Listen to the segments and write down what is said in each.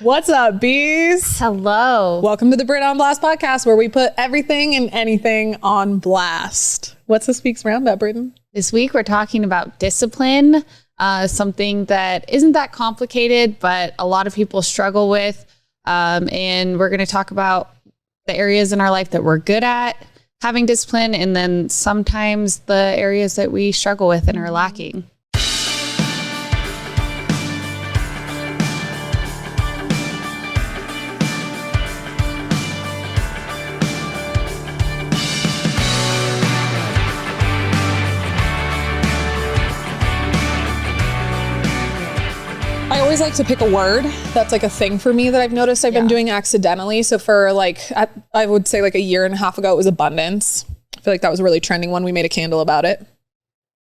What's up, bees? Hello. Welcome to the Brit on Blast podcast, where we put everything and anything on blast. What's this week's roundup, Britton? This week we're talking about discipline, something that isn't that complicated, but a lot of people struggle with. And we're going to talk about the areas in our life that we're good at having discipline, and then sometimes the areas that we struggle with and are lacking. I always like to pick a word. That's like a thing for me that I've noticed I've been doing accidentally. So for like, I would say like a year and a half ago, it was abundance. I feel like that was a really trending one. We made a candle about it.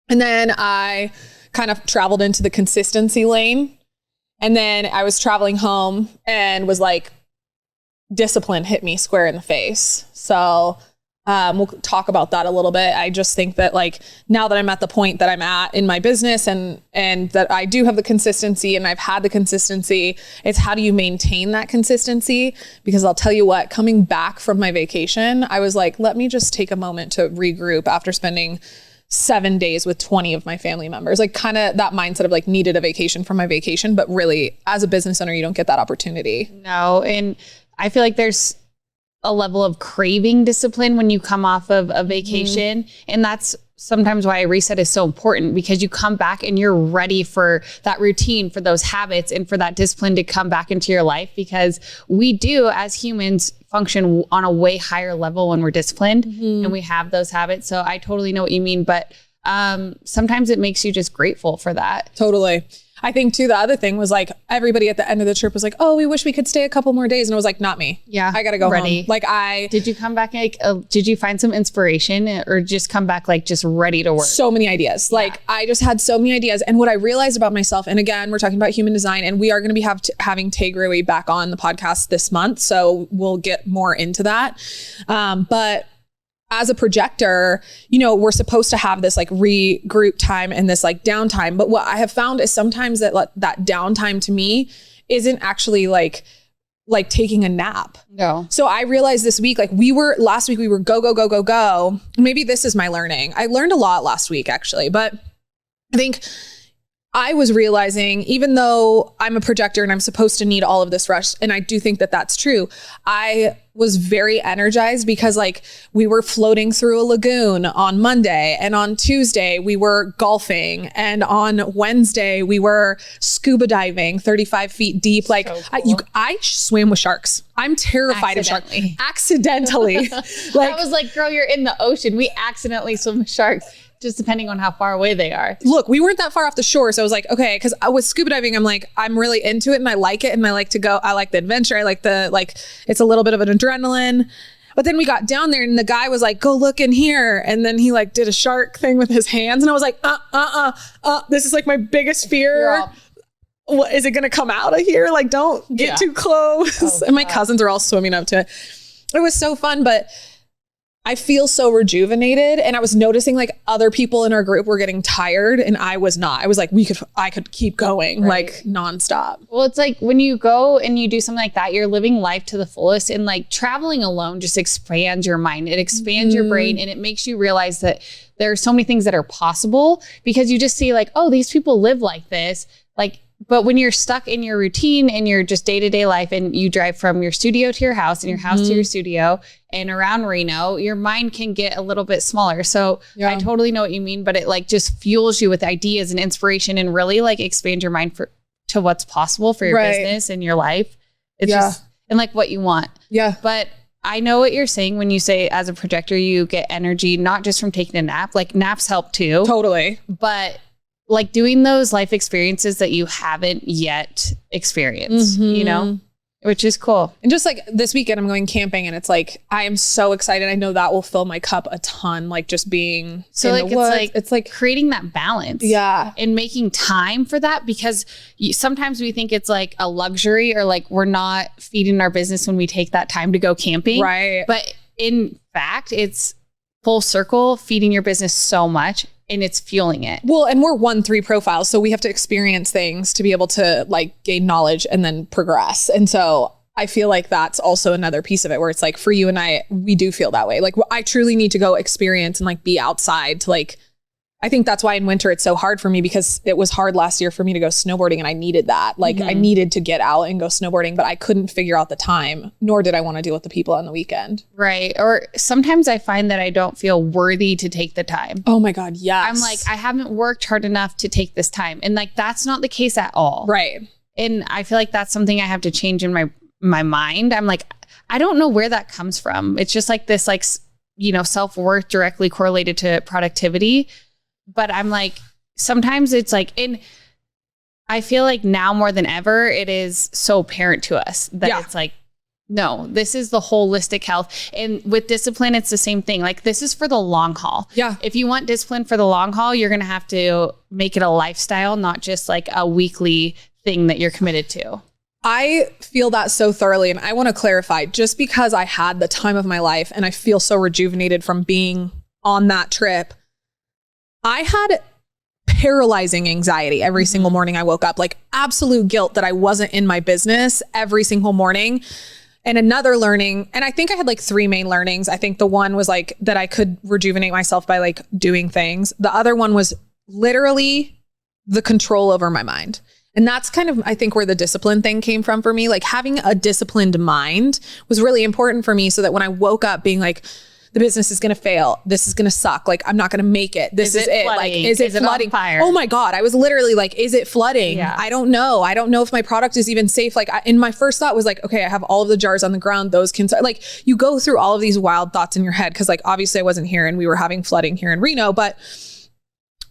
And then I kind of traveled into the consistency lane. And then I was traveling home and was like, discipline hit me square in the face. So we'll talk about that a little bit. I just think that like now that I'm at the point that I'm at in my business and that I do have the consistency and I've had the consistency, it's how do you maintain that consistency? Because I'll tell you what, coming back from my vacation, I was like, let me just take a moment to regroup after spending 7 days with 20 of my family members. Like kind of that mindset of like needed a vacation from my vacation, but really as a business owner, you don't get that opportunity. No. And I feel like there's a level of craving discipline when you come off of a vacation. And that's sometimes why a reset is so important, because you come back and you're ready for that routine, for those habits, and for that discipline to come back into your life, because we do as humans function on a way higher level when we're disciplined and we have those habits. So I totally know what you mean, but sometimes it makes you just grateful for that. Totally. I think too, the other thing was like everybody at the end of the trip was like, oh, we wish we could stay a couple more days. And I was like, not me. Yeah. I got to go home. Like did you come back like, did you find some inspiration or just come back like just ready to work? So many ideas. Yeah. Like I just had so many ideas. And what I realized about myself, and again, we're talking about human design, and we are going to be having Tay Gruey back on the podcast this month. So we'll get more into that. But as a projector, you know, we're supposed to have this like regroup time and this like downtime. But what I have found is sometimes that that downtime to me isn't actually like taking a nap. No. So I realized this week, like last week we were go, go, go, go, go. Maybe this is my learning. I learned a lot last week actually, but I think I was realizing, even though I'm a projector and I'm supposed to need all of this rush, and I do think that that's true, I was very energized because like we were floating through a lagoon on Monday, and on Tuesday we were golfing, and on Wednesday we were scuba diving 35 feet deep. Like so cool. I swam with sharks. I'm terrified of sharks. Accidentally. Like I was like, girl, you're in the ocean. We accidentally swim with sharks. Just depending on how far away they are. Look, we weren't that far off the shore. So I was like, okay, because with scuba diving, I'm like, I'm really into it and I like it. And I like to go, I like the adventure. I like it's a little bit of an adrenaline. But then we got down there and the guy was like, go look in here. And then he like did a shark thing with his hands. And I was like, this is like my biggest fear. What, is it going to come out of here? Like, don't get too close. Oh, and my cousins are all swimming up to it. It was so fun, but I feel so rejuvenated, and I was noticing like other people in our group were getting tired and I was not. I was like, I could keep going like nonstop. Well, it's like when you go and you do something like that, you're living life to the fullest, and like traveling alone just expands your mind. It expands your brain, and it makes you realize that there are so many things that are possible, because you just see like, oh, these people live like this. Like, but when you're stuck in your routine and your just day-to-day life, and you drive from your studio to your house and your house to your studio and around Reno, your mind can get a little bit smaller. So I totally know what you mean, but it like just fuels you with ideas and inspiration, and really like expand your mind to what's possible for your business and your life. It's just, and like what you want. Yeah. But I know what you're saying when you say as a projector, you get energy, not just from taking a nap, like naps help too. Totally. But like doing those life experiences that you haven't yet experienced, you know, which is cool. And just like this weekend, I'm going camping, and it's like, I am so excited. I know that will fill my cup a ton, like just being so in like, the woods. It's like creating that balance. Yeah. And making time for that, because sometimes we think it's like a luxury, or like we're not feeding our business when we take that time to go camping. Right. But in fact, it's full circle feeding your business so much. and it's fueling it. Well, and we're 1-3 profiles. So we have to experience things to be able to like gain knowledge and then progress. And so I feel like that's also another piece of it where it's like for you and I, we do feel that way. Like I truly need to go experience and like be outside to like, I think that's why in winter it's so hard for me because it was hard last year for me to go snowboarding and I needed that. Like I needed to get out and go snowboarding, but I couldn't figure out the time, nor did I want to deal with the people on the weekend. Right. Or sometimes I find that I don't feel worthy to take the time. Oh my God. Yes. I'm like, I haven't worked hard enough to take this time. And like, that's not the case at all. Right. And I feel like that's something I have to change in my mind. I'm like, I don't know where that comes from. It's just like this, like, you know, self-worth directly correlated to productivity. But I'm like, sometimes it's like, and I feel like now more than ever, it is so apparent to us that it's like, no, this is the holistic health. And with discipline, it's the same thing. Like this is for the long haul. Yeah. If you want discipline for the long haul, you're going to have to make it a lifestyle, not just like a weekly thing that you're committed to. I feel that so thoroughly. And I want to clarify, just because I had the time of my life and I feel so rejuvenated from being on that trip, I had paralyzing anxiety every single morning I woke up, like absolute guilt that I wasn't in my business every single morning. And another learning, and I think I had like 3 main learnings. I think the one was like that I could rejuvenate myself by like doing things. The other one was literally the control over my mind. And that's kind of, I think, where the discipline thing came from for me. Like having a disciplined mind was really important for me so that when I woke up being like, the business is going to fail. This is going to suck. Like, I'm not going to make it. This is it. Like, is it flooding? On fire? Oh my God. I was literally like, is it flooding? Yeah. I don't know. I don't know if my product is even safe. Like and my first thought was like, okay, I have all of the jars on the ground. Those can, like you go through all of these wild thoughts in your head. Cause like, obviously I wasn't here and we were having flooding here in Reno, but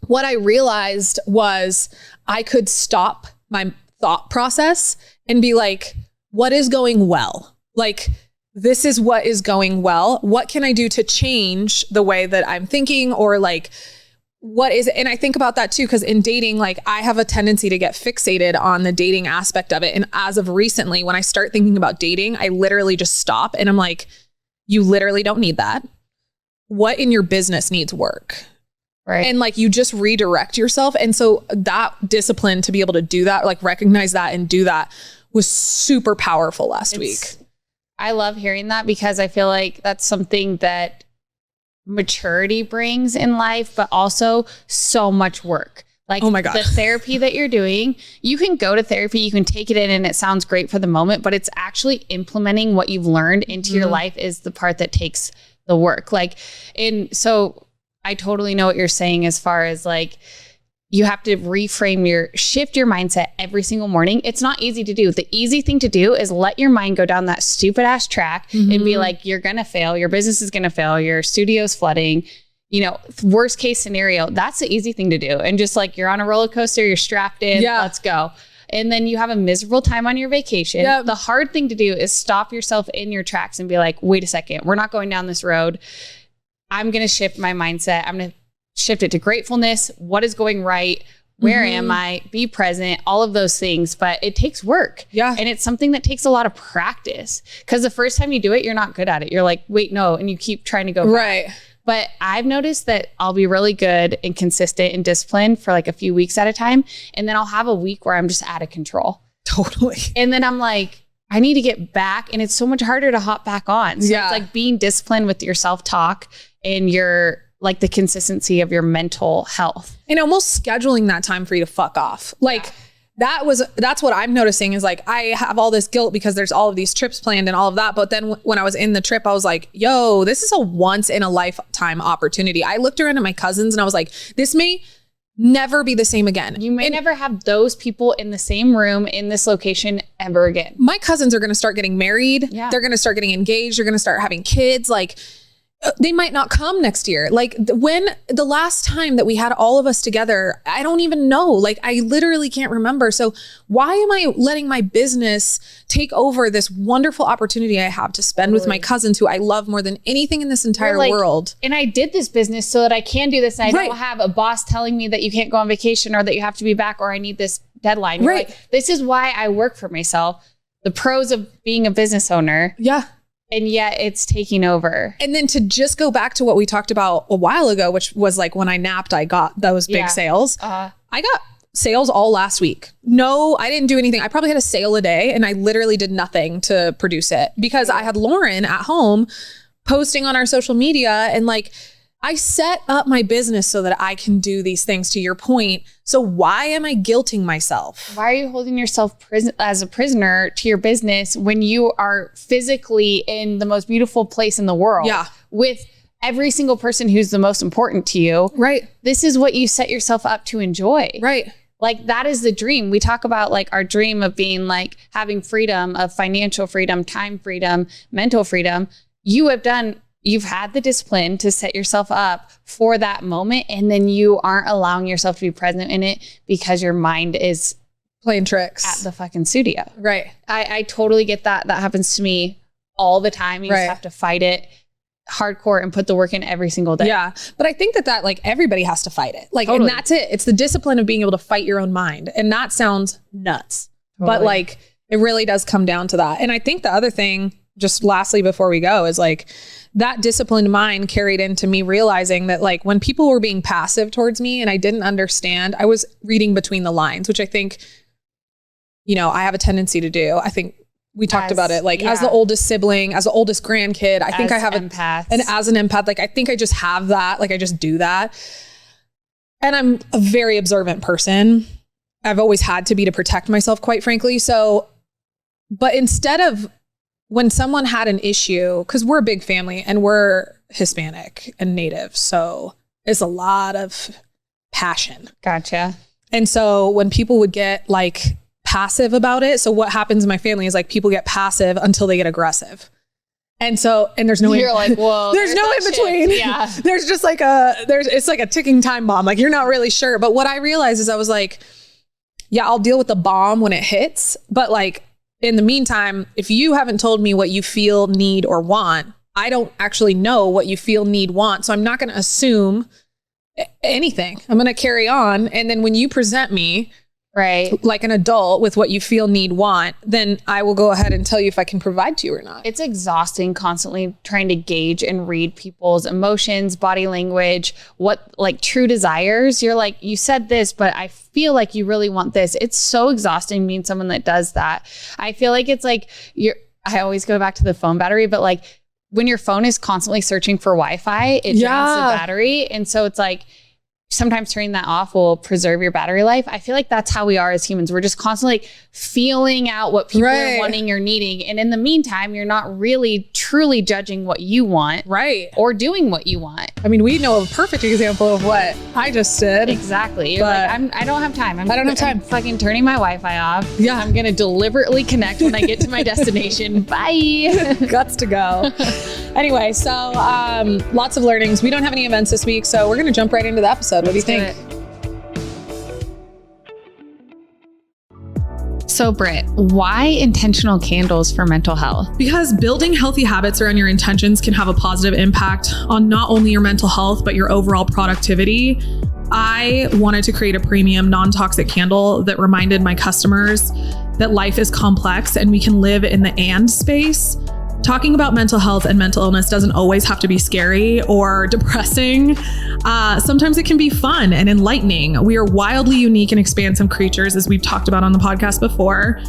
what I realized was I could stop my thought process and be like, what is going well? Like, this is what is going well. What can I do to change the way that I'm thinking or like, what is it? And I think about that too, because in dating, like I have a tendency to get fixated on the dating aspect of it. And as of recently, when I start thinking about dating, I literally just stop and I'm like, you literally don't need that. What in your business needs work? Right. And like, you just redirect yourself. And so that discipline to be able to do that, like recognize that and do that was super powerful last week. I love hearing that because I feel like that's something that maturity brings in life, but also so much work. Like, oh my God, the therapy that you're doing, you can go to therapy, you can take it in and it sounds great for the moment, but it's actually implementing what you've learned into your life is the part that takes the work. Like, and so I totally know what you're saying as far as like, you have to shift your mindset every single morning. It's not easy to do. The easy thing to do is let your mind go down that stupid ass track and be like, you're going to fail. Your business is going to fail. Your studio's flooding, you know, worst case scenario. That's the easy thing to do. And just like, you're on a roller coaster, you're strapped in, let's go. And then you have a miserable time on your vacation. Yep. The hard thing to do is stop yourself in your tracks and be like, wait a second, we're not going down this road. I'm going to shift my mindset. I'm going to shift it to gratefulness. What is going right? Where am I? Be present, all of those things. But it takes work. Yeah. And it's something that takes a lot of practice because the first time you do it, you're not good at it. You're like, wait, no. And you keep trying to go back. Right. But I've noticed that I'll be really good and consistent and disciplined for like a few weeks at a time. And then I'll have a week where I'm just out of control. Totally. And then I'm like, I need to get back. And it's so much harder to hop back on. So it's like being disciplined with your self-talk and your like the consistency of your mental health. And almost scheduling that time for you to fuck off. Like that's what I'm noticing is like, I have all this guilt because there's all of these trips planned and all of that. But then when I was in the trip, I was like, yo, this is a once in a lifetime opportunity. I looked around at my cousins and I was like, this may never be the same again. You may never have those people in the same room in this location ever again. My cousins are going to start getting married. Yeah. They're going to start getting engaged. They're going to start having kids. Like, they might not come next year. Like when the last time that we had all of us together, I don't even know. Like I literally can't remember. So why am I letting my business take over this wonderful opportunity I have to spend with my cousins who I love more than anything in this entire world? And I did this business so that I can do this. And I don't have a boss telling me that you can't go on vacation or that you have to be back or I need this deadline. You're like, this is why I work for myself. The pros of being a business owner. Yeah. And yet it's taking over. And then to just go back to what we talked about a while ago, which was like when I napped, I got those big sales. I got sales all last week. No, I didn't do anything. I probably had a sale a day and I literally did nothing to produce it because I had Lauren at home posting on our social media, and like I set up my business so that I can do these things, to your point. So why am I guilting myself? Why are you holding yourself as a prisoner to your business when you are physically in the most beautiful place in the world? Yeah. With every single person who's the most important to you. Right. This is what you set yourself up to enjoy. Right. Like that is the dream. We talk about like our dream of being like having freedom, of financial freedom, time freedom, mental freedom. You've had the discipline to set yourself up for that moment, and then you aren't allowing yourself to be present in it because your mind is playing tricks at the fucking studio. Right. I totally get that. That happens to me all the time. You just have to fight it hardcore and put the work in every single day. Yeah. But I think that like everybody has to fight it. Like, and that's it. It's the discipline of being able to fight your own mind. And that sounds nuts, but like it really does come down to that. And I think the other thing, just lastly, before we go, is like that disciplined mind carried into me realizing that like when people were being passive towards me and I didn't understand, I was reading between the lines, which I think, you know, I have a tendency to do. I think we talked about it, like as the oldest sibling, as the oldest grandkid, I think I have and as an empath, like I think I just have that, like I just do that. And I'm a very observant person. I've always had to be, to protect myself, quite frankly. So, but instead of when someone had an issue, because we're a big family and we're Hispanic and Native, so it's a lot of passion. Gotcha. And so when people would get like passive about it, so what happens in my family is like people get passive until they get aggressive. And so, and there's no, you're like, whoa, there's no in between. Yeah. There's just like it's like a ticking time bomb. Like you're not really sure. But what I realized is I was like, yeah, I'll deal with the bomb when it hits. But like in the meantime, if you haven't told me what you feel, need, or want, I don't actually know what you feel, need, want. So I'm not going to assume anything. I'm going to carry on. And then when you present me, right, like an adult with what you feel, need, want, then I will go ahead and tell you if I can provide to you or not. It's exhausting constantly trying to gauge and read people's emotions, body language, what like true desires. You're like, you said this, but I feel like you really want this. It's so exhausting being someone that does that. I feel like it's like I always go back to the phone battery, but like when your phone is constantly searching for Wi-Fi, it drains the battery. And so it's like, sometimes turning that off will preserve your battery life. I feel like that's how we are as humans. We're just constantly feeling out what people are wanting or needing. And in the meantime, you're not really truly judging what you want. Right. Or doing what you want. I mean, we know a perfect example of what I just did. Exactly. You're like, I don't have time. I don't have time. I'm fucking turning my Wi-Fi off. Yeah. I'm going to deliberately connect when I get to my destination. Bye. Guts to go. Anyway, so lots of learnings. We don't have any events this week, so we're going to jump right into the episode. What do you think? So Britt, why intentional candles for mental health? Because building healthy habits around your intentions can have a positive impact on not only your mental health, but your overall productivity. I wanted to create a premium non-toxic candle that reminded my customers that life is complex and we can live in the and space. Talking about mental health and mental illness doesn't always have to be scary or depressing. Sometimes it can be fun and enlightening. We are wildly unique and expansive creatures, as we've talked about on the podcast before,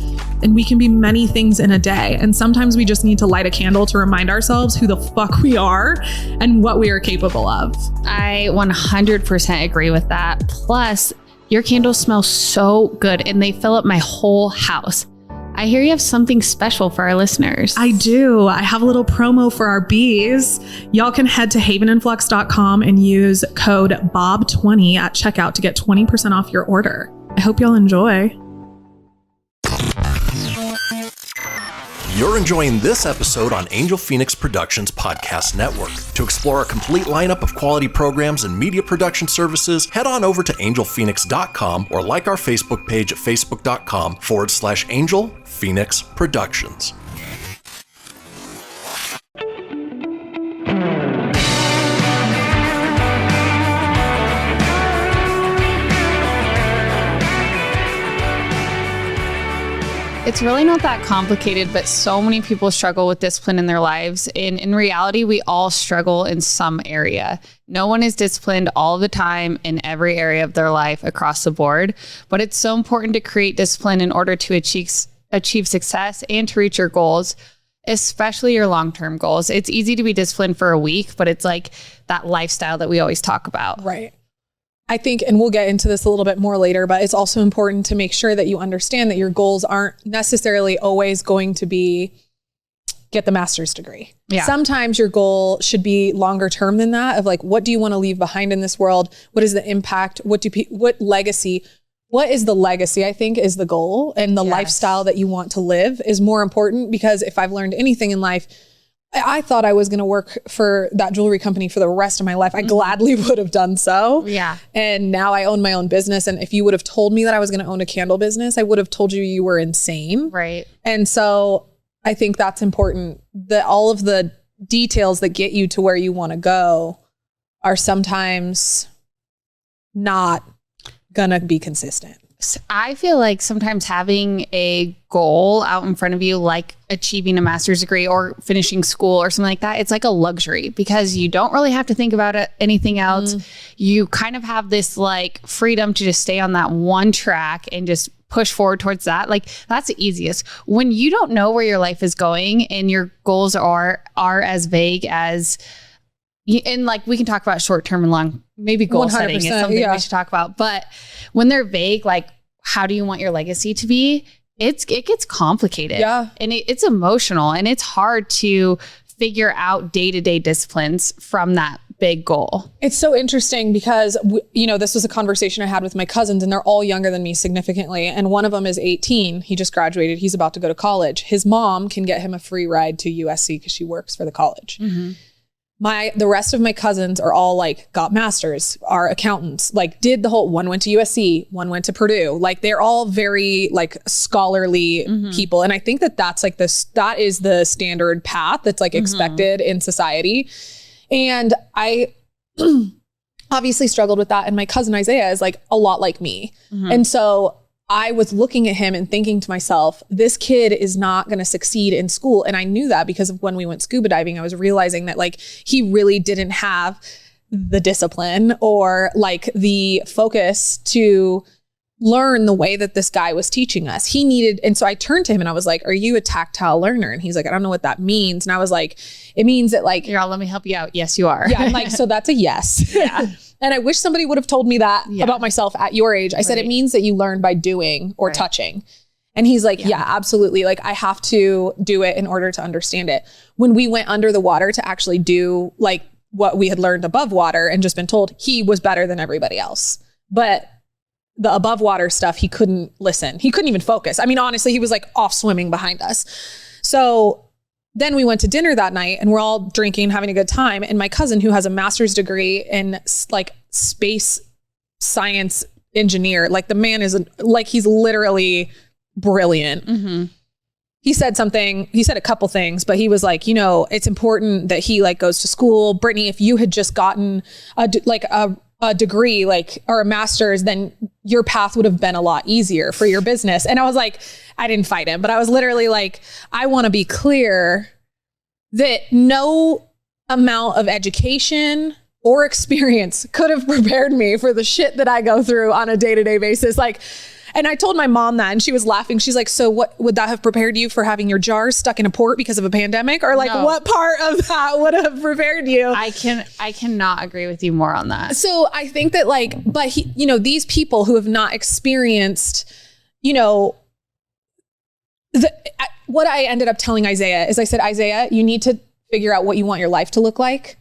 and we can be many things in a day. And sometimes we just need to light a candle to remind ourselves who the fuck we are and what we are capable of. I 100% agree with that. Plus, your candles smell so good and they fill up my whole house. I hear you have something special for our listeners. I do. I have a little promo for our bees. Y'all can head to havenandflux.com and use code BOB20 at checkout to get 20% off your order. I hope y'all enjoy. You're enjoying this episode on Angel Phoenix Productions Podcast Network. To explore a complete lineup of quality programs and media production services, head on over to angelphoenix.com or like our Facebook page at facebook.com/Angel Phoenix Productions. It's really not that complicated, but so many people struggle with discipline in their lives. And in reality, we all struggle in some area. No one is disciplined all the time in every area of their life across the board. But it's so important to create discipline in order to achieve success and to reach your goals, especially your long-term goals. It's easy to be disciplined for a week, but it's like that lifestyle that we always talk about. Right. I think, and we'll get into this a little bit more later, but it's also important to make sure that you understand that your goals aren't necessarily always going to be get the master's degree. Yeah. Sometimes your goal should be longer term than that, of like, what do you want to leave behind in this world? What is the impact? What legacy? What is the legacy, I think, is the goal, and the lifestyle that you want to live is more important, because if I've learned anything in life, I thought I was going to work for that jewelry company for the rest of my life. I gladly would have done so. Yeah. And now I own my own business. And if you would have told me that I was going to own a candle business, I would have told you were insane. Right. And so I think that's important, that all of the details that get you to where you want to go are sometimes not going to be consistent. I feel like sometimes having a goal out in front of you, like achieving a master's degree or finishing school or something like that, it's like a luxury, because you don't really have to think about anything else. You kind of have this like freedom to just stay on that one track and just push forward towards that. Like, that's the easiest. When you don't know where your life is going and your goals are as vague as, and like, we can talk about short-term and long, maybe goal setting is something we should talk about. But when they're vague, like, how do you want your legacy to be? It gets complicated. Yeah. And it's emotional, and it's hard to figure out day-to-day disciplines from that big goal. It's so interesting because, this was a conversation I had with my cousins, and they're all younger than me significantly. And one of them is 18. He just graduated. He's about to go to college. His mom can get him a free ride to USC because she works for the college. Mm-hmm. The rest of my cousins are all like got masters, are accountants, like did the whole, one went to USC, one went to Purdue. Like, they're all very like scholarly people. And I think that that's like that is the standard path that's like expected in society. And I obviously struggled with that. And my cousin Isaiah is like a lot like me. And so I was looking at him and thinking to myself, this kid is not going to succeed in school. And I knew that because of when we went scuba diving, I was realizing that like he really didn't have the discipline or like the focus to learn the way that this guy was teaching us. He needed, and so I turned to him and I was like, are you a tactile learner? And he's like, I don't know what that means. And I was like, it means that like, let me help you out. Yes, you are. Yeah. I'm like, so that's a yes. Yeah. And I wish somebody would have told me that about myself at your age. I said, it means that you learn by doing or touching. And he's like, yeah, absolutely. Like, I have to do it in order to understand it. When we went under the water to actually do like what we had learned above water and just been told, he was better than everybody else. But the above water stuff, he couldn't listen. He couldn't even focus. I mean, honestly, he was like off swimming behind us. So then we went to dinner that night and we're all drinking, having a good time. And my cousin, who has a master's degree in like space science engineer, like the man is like, he's literally brilliant. He said a couple things, but he was like, it's important that he like goes to school. Brittany, if you had just gotten a degree, like, or a master's, then your path would have been a lot easier for your business. And I was like, I didn't fight him, but I was literally like, I want to be clear that no amount of education or experience could have prepared me for the shit that I go through on a day-to-day basis. Like, and I told my mom that, and she was laughing. She's like, so what would that have prepared you for having your jars stuck in a port because of a pandemic? Or like, what part of that would have prepared you? I cannot agree with you more on that. So I think that like, but he, these people who have not experienced, what I ended up telling Isaiah is I said, Isaiah, you need to figure out what you want your life to look like.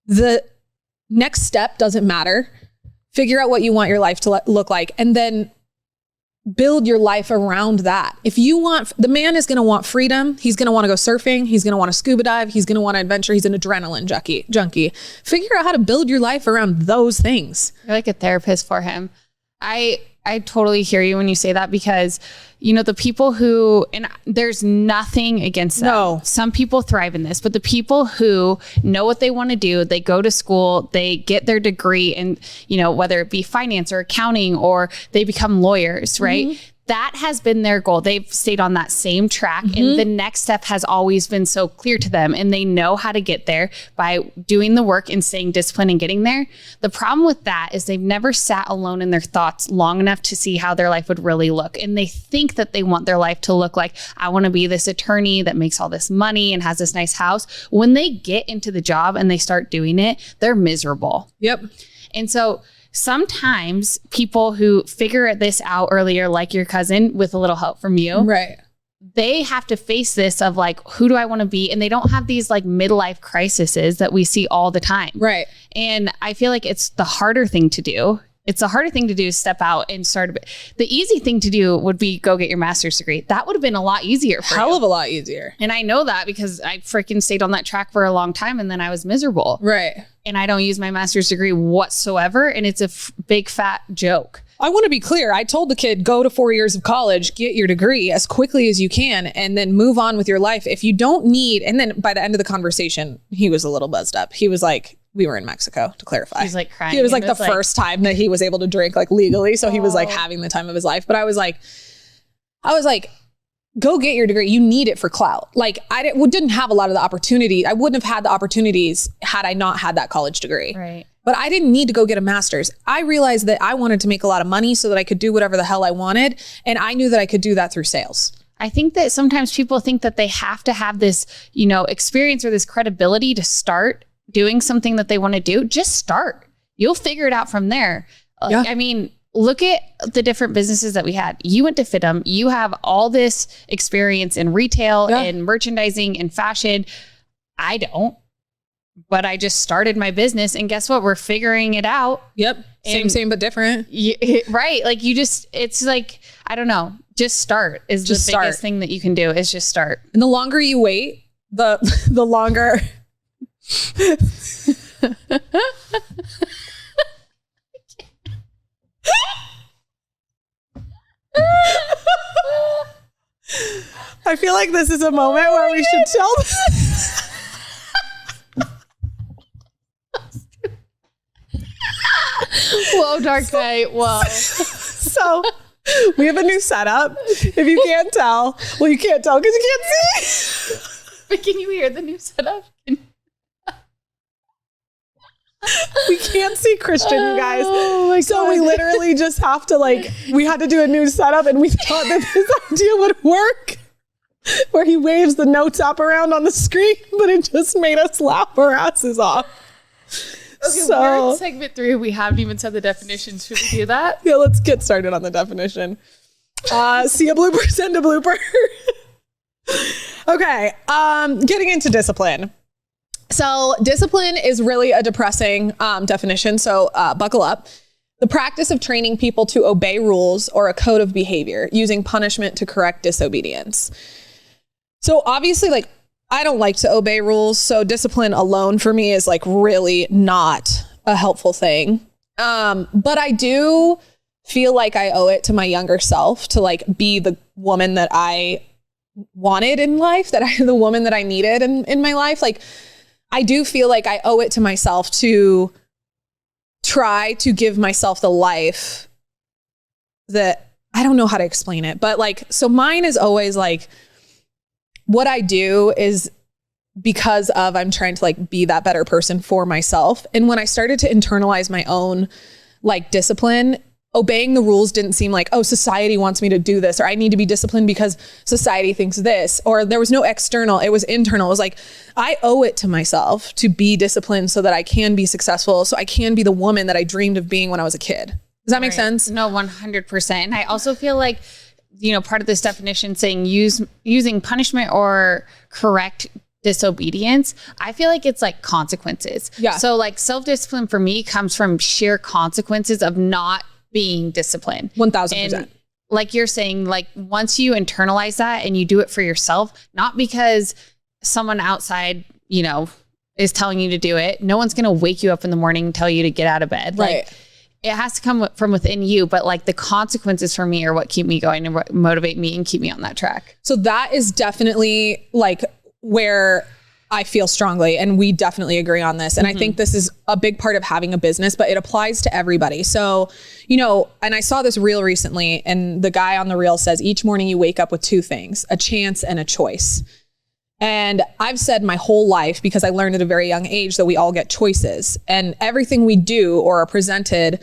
The next step doesn't matter. Figure out what you want your life to look like. And then build your life around that. If you want, the man is going to want freedom. He's going to want to go surfing. He's going to want to scuba dive. He's going to want to adventure. He's an adrenaline junkie. Figure out how to build your life around those things. You're like a therapist for him. I totally hear you when you say that, because the people who, and there's nothing against them. No. Some people thrive in this, but the people who know what they want to do, they go to school, they get their degree in, whether it be finance or accounting, or they become lawyers, right? that has been their goal. They've stayed on that same track, and the next step has always been so clear to them, and they know how to get there by doing the work and staying disciplined and getting there. The problem with that is they've never sat alone in their thoughts long enough to see how their life would really look. And they think that they want their life to look like, I want to be this attorney that makes all this money and has this nice house. When they get into the job and they start doing it, they're miserable. Yep. And so sometimes people who figure this out earlier, like your cousin, with a little help from you, right, they have to face this of like, who do I want to be? And they don't have these like midlife crises that we see all the time. Right. And I feel like it's the harder thing to do. It's the harder thing to do is step out and start a bit. The easy thing to do would be go get your master's degree. That would have been a lot easier for you. Hell of a lot easier. And I know that because I freaking stayed on that track for a long time and then I was miserable. Right. And I don't use my master's degree whatsoever. And it's a big fat joke. I want to be clear. I told the kid, go to 4 years of college, get your degree as quickly as you can, and then move on with your life. If you don't need, and then by the end of the conversation, he was a little buzzed up. He was like, we were in Mexico, to clarify. He's like crying. It was like the first time that he was able to drink like legally. So he was like having the time of his life. But I was like, go get your degree. You need it for clout. Like I didn't have a lot of the opportunity. I wouldn't have had the opportunities had I not had that college degree. Right. But I didn't need to go get a master's. I realized that I wanted to make a lot of money so that I could do whatever the hell I wanted. And I knew that I could do that through sales. I think that sometimes people think that they have to have this, experience or this credibility to start doing something that they want to do. Just start. You'll figure it out from there. Yeah. I mean, look at the different businesses that we had. You went to FITM. You have all this experience in retail and merchandising and fashion. I don't. But I just started my business and guess what? We're figuring it out. Yep. Same, but different. Right. Like it's like, I don't know, just start is just the biggest thing that you can do is just start. And the longer you wait, the longer. I feel like this is a moment where we should tell this. Whoa, Dark Knight. Whoa. So we have a new setup. If you can't tell, well, you can't tell because you can't see. But can you hear the new setup? We can't see Christian, you guys. Oh my so God. we literally just have to we had to do a new setup and we thought that this idea would work where he waves the notes up around on the screen, but it just made us laugh our asses off. Okay, we're in segment 3. We haven't even said the definitions. Should we do that? Yeah, let's get started on the definition. See a blooper, send a blooper. Okay, getting into discipline. So discipline is really a depressing definition, so buckle up. The practice of training people to obey rules or a code of behavior using punishment to correct disobedience. So obviously, I don't like to obey rules, so discipline alone for me is really not a helpful thing. But I do feel like I owe it to my younger self to be the woman that I wanted in life, the woman that I needed in my life. I do feel like I owe it to myself to try to give myself the life that I don't know how to explain it, but so mine is always what I do is because of I'm trying to be that better person for myself. And when I started to internalize my own discipline, obeying the rules didn't seem society wants me to do this, or I need to be disciplined because society thinks this, or there was no external, it was internal. It was I owe it to myself to be disciplined so that I can be successful, so I can be the woman that I dreamed of being when I was a kid. Does that make sense? No, 100%. And I also feel part of this definition saying using punishment or correct disobedience, I feel like it's consequences. Yeah. So self-discipline for me comes from sheer consequences of not being disciplined. 1000%. And like you're saying, once you internalize that and you do it for yourself, not because someone outside, is telling you to do it. No one's going to wake you up in the morning and tell you to get out of bed. Right. It has to come from within you, but the consequences for me are what keep me going and what motivate me and keep me on that track. So that is definitely where I feel strongly, and we definitely agree on this. And I think this is a big part of having a business, but it applies to everybody. So, you know, and I saw this reel recently, and the guy on the reel says, each morning you wake up with two things, a chance and a choice. And I've said my whole life, because I learned at a very young age, that we all get choices, and everything we do or are presented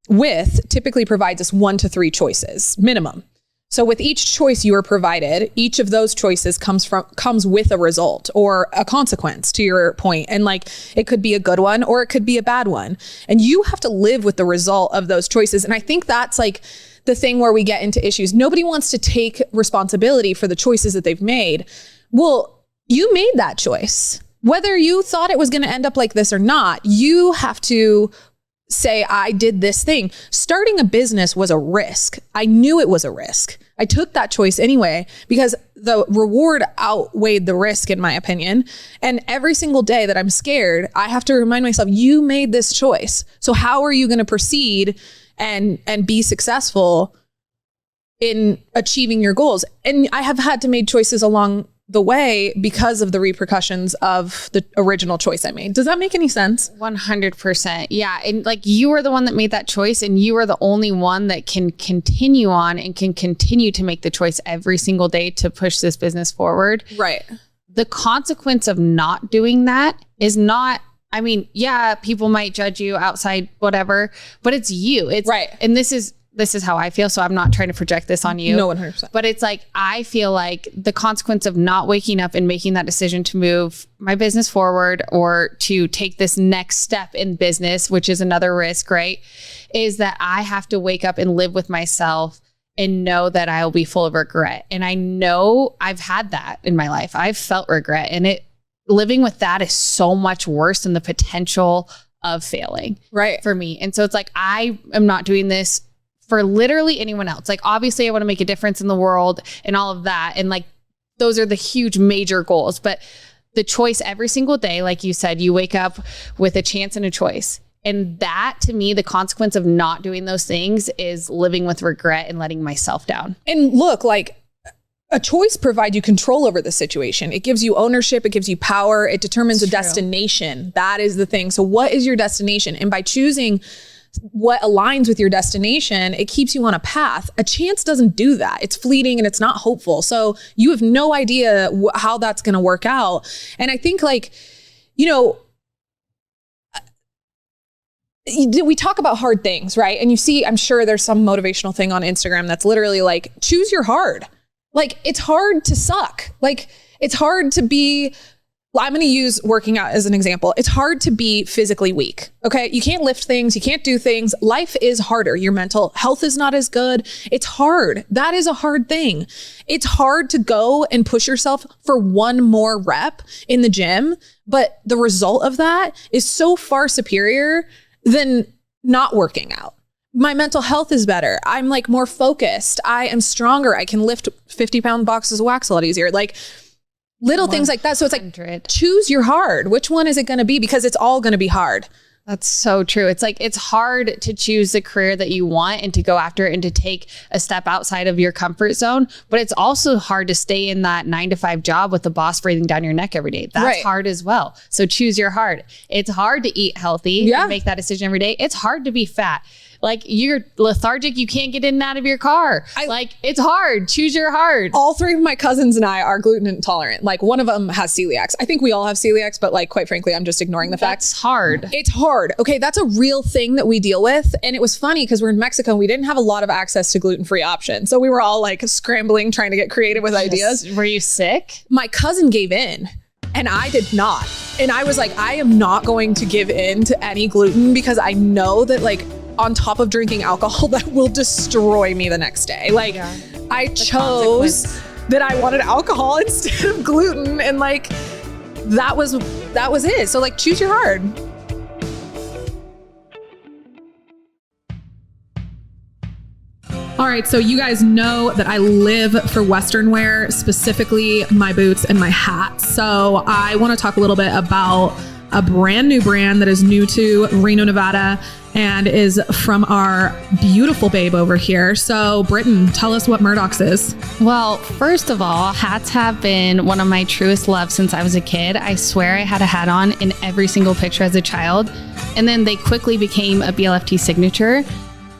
with typically provides us 1 to 3 choices minimum. So with each choice you are provided, each of those choices comes with a result or a consequence, to your point. And like, it could be a good one or it could be a bad one. And you have to live with the result of those choices. And I think that's like the thing where we get into issues. Nobody wants to take responsibility for the choices that they've made. Well, you made that choice. Whether you thought it was going to end up like this or not, you have to say, I did this thing. Starting a business was a risk. I knew it was a risk. I took that choice anyway, because the reward outweighed the risk, in my opinion. And every single day that I'm scared, I have to remind myself, you made this choice. So how are you going to proceed and be successful in achieving your goals? And I have had to make choices along the way because of the repercussions of the original choice I made. Does that make any sense? 100%. Yeah. And like, you are the one that made that choice, and you are the only one that can continue on and can continue to make the choice every single day to push this business forward. Right. The consequence of not doing that is not, I mean, yeah, people might judge you outside, whatever, but it's you. It's right. And this is how I feel. So I'm not trying to project this on you. No, 100%. But it's like, I feel like the consequence of not waking up and making that decision to move my business forward or to take this next step in business, which is another risk, right? Is that I have to wake up and live with myself and know that I'll be full of regret. And I know I've had that in my life. I've felt regret, and living with that is so much worse than the potential of failing. Right. For me. And so it's like, I am not doing this for literally anyone else. Like, obviously I want to make a difference in the world and all of that. And like, those are the huge major goals, but the choice every single day, like you said, you wake up with a chance and a choice. And that, to me, the consequence of not doing those things is living with regret and letting myself down. And look, like, a choice provides you control over the situation. It gives you ownership. It gives you power. It determines a destination. That is the thing. So what is your destination? And by choosing what aligns with your destination, it keeps you on a path. A chance doesn't do that. It's fleeting and it's not hopeful. So you have no idea how that's going to work out. And I think, like, you know, we talk about hard things, right? And you see, I'm sure there's some motivational thing on Instagram that's literally like, choose your hard. Like, it's hard to suck. Like, it's hard to be, I'm going to use working out as an example. It's hard to be physically weak. Okay. You can't lift things. You can't do things. Life is harder. Your mental health is not as good. It's hard. That is a hard thing. It's hard to go and push yourself for one more rep in the gym. But the result of that is so far superior than not working out. My mental health is better. I'm like more focused. I am stronger. I can lift 50-pound boxes of wax a lot easier. Like, little things like that. So it's like, choose your hard. Which one is it going to be? Because it's all going to be hard. That's so true. It's like, it's hard to choose the career that you want and to go after it and to take a step outside of your comfort zone. But it's also hard to stay in that 9-to-5 job with the boss breathing down your neck every day. That's hard as well. So choose your hard. It's hard to eat healthy and make that decision every day. It's hard to be fat. Like, you're lethargic. You can't get in and out of your car. It's hard. Choose your hard. All 3 of my cousins and I are gluten intolerant. Like, one of them has celiacs. I think we all have celiacs, but like, quite frankly, I'm just ignoring the fact. It's hard. It's hard. Okay. That's a real thing that we deal with. And it was funny because we're in Mexico and we didn't have a lot of access to gluten-free options. So we were all like scrambling, trying to get creative with ideas. Were you sick? My cousin gave in. And I did not. And I was like, I am not going to give in to any gluten, because I know that, like, on top of drinking alcohol, that will destroy me the next day. Like, I chose that I wanted alcohol instead of gluten. And like, that was it. So like, choose your hard. All right, so you guys know that I live for Western wear, specifically my boots and my hats. So I want to talk a little bit about a brand new brand that is new to Reno, Nevada, and is from our beautiful babe over here. So Britton, tell us what Murdock's is. Well, first of all, hats have been one of my truest loves since I was a kid. I swear I had a hat on in every single picture as a child. And then they quickly became a BLFT signature.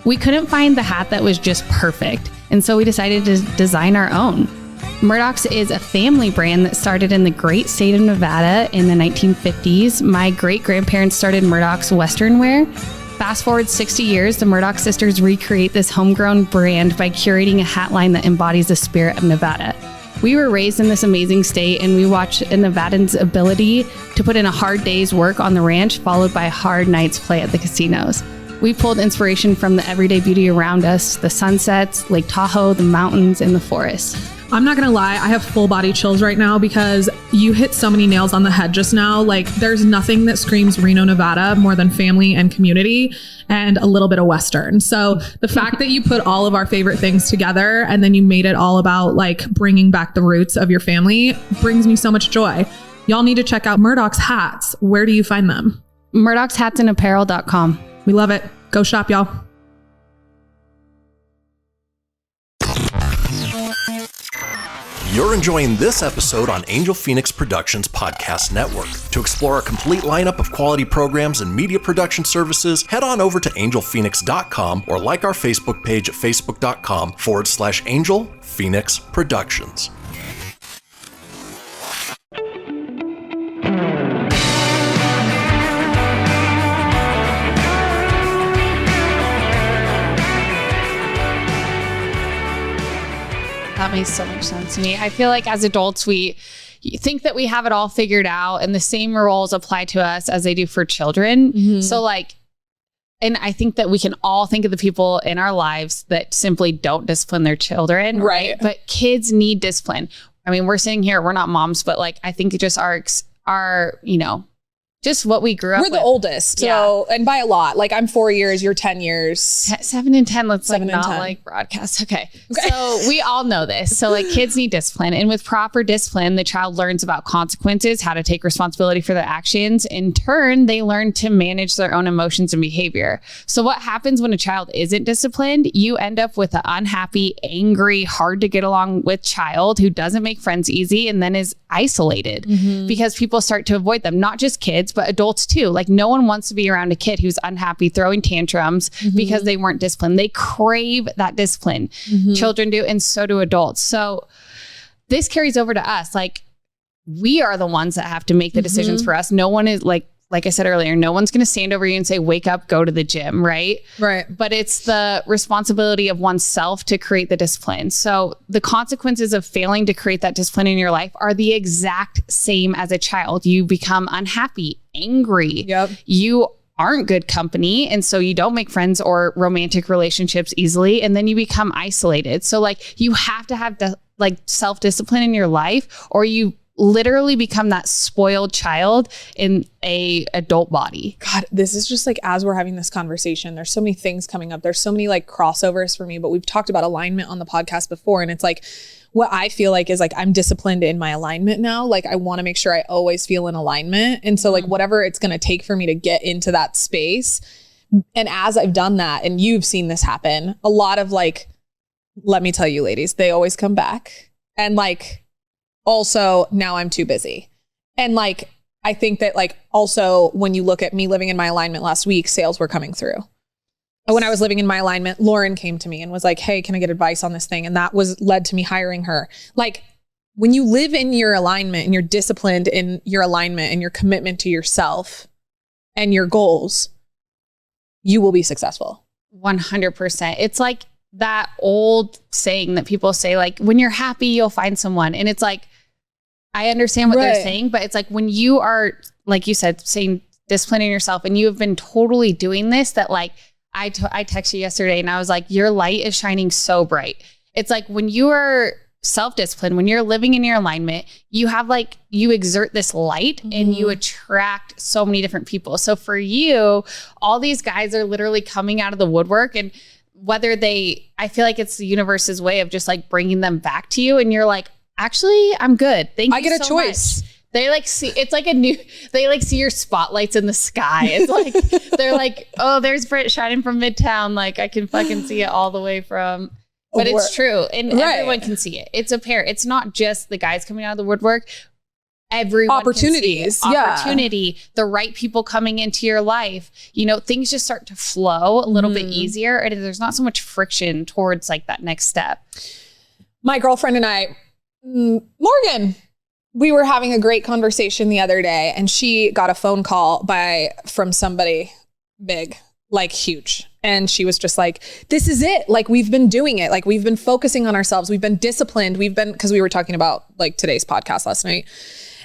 We couldn't find the hat that was just perfect. And so we decided to design our own. Murdock's is a family brand that started in the great state of Nevada in the 1950s. My great-grandparents started Murdock's Western wear. Fast forward 60 years, the Murdock sisters recreate this homegrown brand by curating a hat line that embodies the spirit of Nevada. We were raised in this amazing state, and we watched a Nevadan's ability to put in a hard day's work on the ranch, followed by a hard night's play at the casinos. We pulled inspiration from the everyday beauty around us, the sunsets, Lake Tahoe, the mountains, and the forests. I'm not gonna lie, I have full body chills right now because you hit so many nails on the head just now. Like, there's nothing that screams Reno, Nevada more than family and community and a little bit of Western. So the fact that you put all of our favorite things together and then you made it all about like bringing back the roots of your family brings me so much joy. Y'all need to check out Murdock's hats. Where do you find them? Murdock'sHatsAndApparel.com. We love it. Go shop, y'all. You're enjoying this episode on Angel Phoenix Productions Podcast Network. To explore a complete lineup of quality programs and media production services, head on over to angelphoenix.com or like our Facebook page at facebook.com/Angel Phoenix Productions. That makes so much sense to me. I feel like as adults, we think that we have it all figured out and the same rules apply to us as they do for children. Mm-hmm. So like, and I think that we can all think of the people in our lives that simply don't discipline their children. Right. But kids need discipline. I mean, we're sitting here, we're not moms, but like, I think it just our, you know, just what we grew up with. We're the oldest. So, and by a lot, like I'm 4 years, you're 10 years. 7 and 10. Let's like not like broadcast. Okay. So we all know this. So like kids need discipline, and with proper discipline, the child learns about consequences, how to take responsibility for their actions. In turn, they learn to manage their own emotions and behavior. So what happens when a child isn't disciplined? You end up with an unhappy, angry, hard to get along with child who doesn't make friends easy and then is isolated because people start to avoid them. Not just kids, but adults too. Like no one wants to be around a kid who's unhappy, throwing tantrums because they weren't disciplined. They crave that discipline. Children do, and so do adults. So this carries over to us. Like we are the ones that have to make the decisions for us. No one is like I said earlier, no one's going to stand over you and say, wake up, go to the gym. Right. But it's the responsibility of oneself to create the discipline. So the consequences of failing to create that discipline in your life are the exact same as a child. You become unhappy, angry. You aren't good company. And so you don't make friends or romantic relationships easily. And then you become isolated. So like you have to have like self-discipline in your life, or you literally become that spoiled child in a adult body. God, this is just like, as we're having this conversation, there's so many things coming up. There's so many like crossovers for me, but we've talked about alignment on the podcast before. And it's like, what I feel like is like, I'm disciplined in my alignment now. Like I want to make sure I always feel in alignment. And so like whatever it's going to take for me to get into that space. And as I've done that, and you've seen this happen, a lot of like, let me tell you ladies, they always come back. And like, also, now I'm too busy. And like, I think that like, also when you look at me living in my alignment last week, sales were coming through. When I was living in my alignment, Lauren came to me and was like, hey, can I get advice on this thing? And that led to me hiring her. Like when you live in your alignment and you're disciplined in your alignment and your commitment to yourself and your goals, you will be successful. 100%. It's like that old saying that people say, like, when you're happy, you'll find someone. And it's like, I understand what they're saying, but it's like when you are, like you said, saying disciplining yourself and you have been totally doing this, that like, I texted you yesterday and I was like, your light is shining so bright. It's like when you are self-disciplined, when you're living in your alignment, you have like, you exert this light and you attract so many different people. So for you, all these guys are literally coming out of the woodwork, and whether I feel like it's the universe's way of just like bringing them back to you. And you're like, actually, I'm good. Thank you. I get a choice. They like see, it's like they like see your spotlights in the sky. It's like, they're like, oh, there's Britt shining from Midtown. Like I can fucking see it all the way from, but it's true. And everyone can see it. It's apparent. It's not just the guys coming out of the woodwork. Everyone opportunities, opportunity, the right people coming into your life, you know, things just start to flow a little bit easier. And there's not so much friction towards like that next step. My girlfriend and I, Morgan, we were having a great conversation the other day and she got a phone call from somebody big, like huge. And she was just like, this is it. Like we've been doing it. Like we've been focusing on ourselves. We've been disciplined. Because we were talking about like today's podcast last night.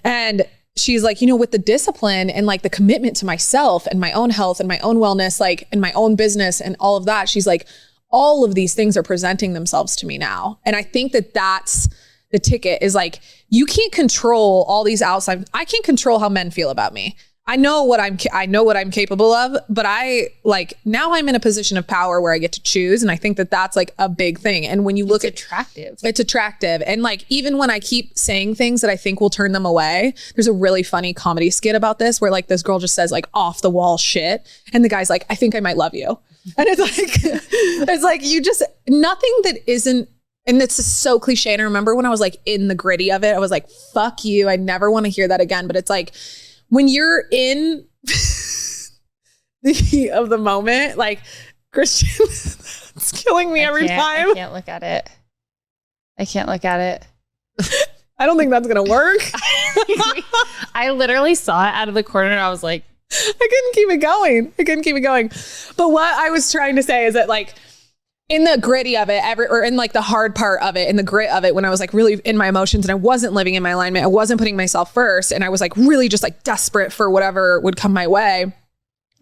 And she's like, you know, with the discipline and like the commitment to myself and my own health and my own wellness, like in my own business and all of that, she's like, all of these things are presenting themselves to me now. And I think that that's the ticket is like, you can't control all these outside. I can't control how men feel about me. I know what I'm capable of, but now I'm in a position of power where I get to choose. And I think that that's like a big thing. And when you look it's attractive. And like, even when I keep saying things that I think will turn them away, there's a really funny comedy skit about this where like this girl just says like off the wall shit. And the guy's like, I think I might love you. And it's like, you just, nothing that isn't, and it's so cliche. And I remember when I was like in the gritty of it, I was like, fuck you. I never want to hear that again. But it's like, when you're in the heat of the moment, like Christian, it's killing me every time. I can't look at it. I don't think that's going to work. I literally saw it out of the corner and I was like, I couldn't keep it going. But what I was trying to say is that like, in the gritty of it, or in like the hard part of it, in the grit of it, when I was like really in my emotions and I wasn't living in my alignment, I wasn't putting myself first. And I was like really just like desperate for whatever would come my way.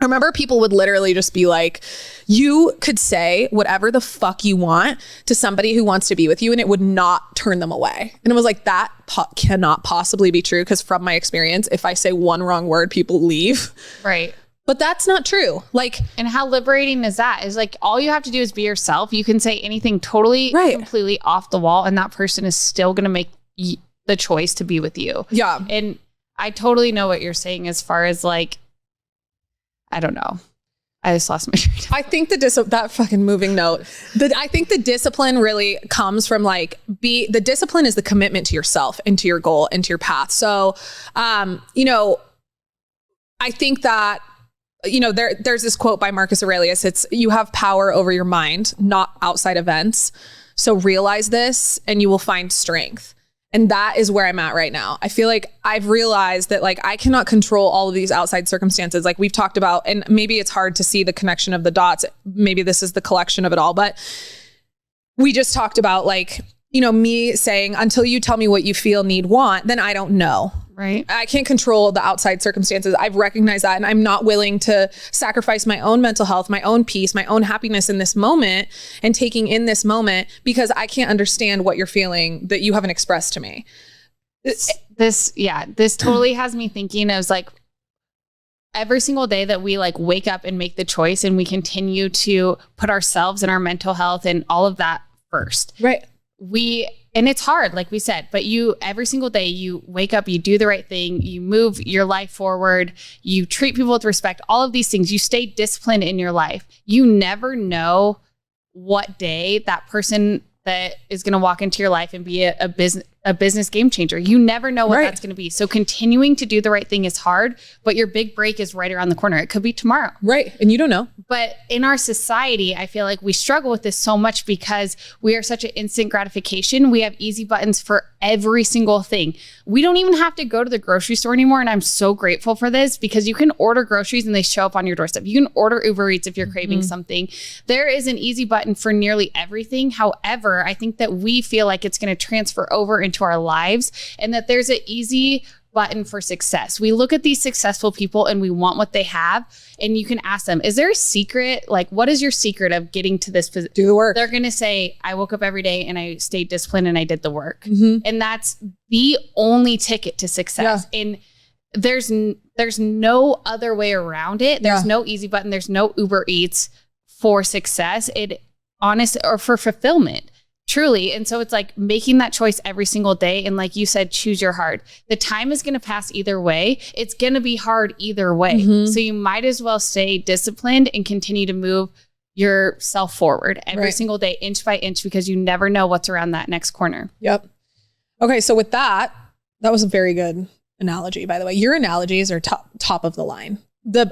I remember people would literally just be like, you could say whatever the fuck you want to somebody who wants to be with you and it would not turn them away. And it was like, that cannot possibly be true. Because from my experience, if I say one wrong word, people leave. Right. But that's not true. Like, and how liberating is that? Is like, all you have to do is be yourself. You can say anything totally, completely off the wall. And that person is still going to make the choice to be with you. Yeah. And I totally know what you're saying as far as like, I don't know. I just lost my train of thought. I think that fucking moving note, I think the discipline really comes from like, the discipline is the commitment to yourself and to your goal and to your path. So, you know, I think that, you know, there's this quote by Marcus Aurelius. It's, you have power over your mind, not outside events. So realize this and you will find strength. And that is where I'm at right now. I feel like I've realized that like, I cannot control all of these outside circumstances. Like we've talked about, and maybe it's hard to see the connection of the dots. Maybe this is the collection of it all, but we just talked about like, you know, me saying, until you tell me what you feel, need, want, then I don't know. Right. I can't control the outside circumstances. I've recognized that. And I'm not willing to sacrifice my own mental health, my own peace, my own happiness in this moment and taking in this moment because I can't understand what you're feeling that you haven't expressed to me. This totally has me thinking. I was like, every single day that we like wake up and make the choice and we continue to put ourselves and our mental health and all of that first. Right. And it's hard, like we said, but every single day you wake up, you do the right thing, you move your life forward, you treat people with respect, all of these things, you stay disciplined in your life. You never know what day that person that is going to walk into your life and be a business game changer. You never know what that's going to be. So continuing to do the right thing is hard, but your big break is right around the corner. It could be tomorrow. Right. And you don't know. But in our society, I feel like we struggle with this so much because we are such an instant gratification. We have easy buttons for every single thing. We don't even have to go to the grocery store anymore. And I'm so grateful for this because you can order groceries and they show up on your doorstep. You can order Uber Eats if you're craving something. There is an easy button for nearly everything. However, I think that we feel like it's going to transfer over into our lives and that there's an easy button for success. We look at these successful people and we want what they have. And you can ask them, is there a secret? Like, what is your secret of getting to this position? Do the work. They're going to say, I woke up every day and I stayed disciplined and I did the work. And that's the only ticket to success. Yeah. And there's no other way around it. There's no easy button. There's no Uber Eats for success. Or for fulfillment. Truly. And so it's like making that choice every single day. And like you said, choose your heart. The time is going to pass either way. It's going to be hard either way. So you might as well stay disciplined and continue to move yourself forward every single day, inch by inch, because you never know what's around that next corner. Yep. Okay. So with that was a very good analogy, by the way. Your analogies are top of the line.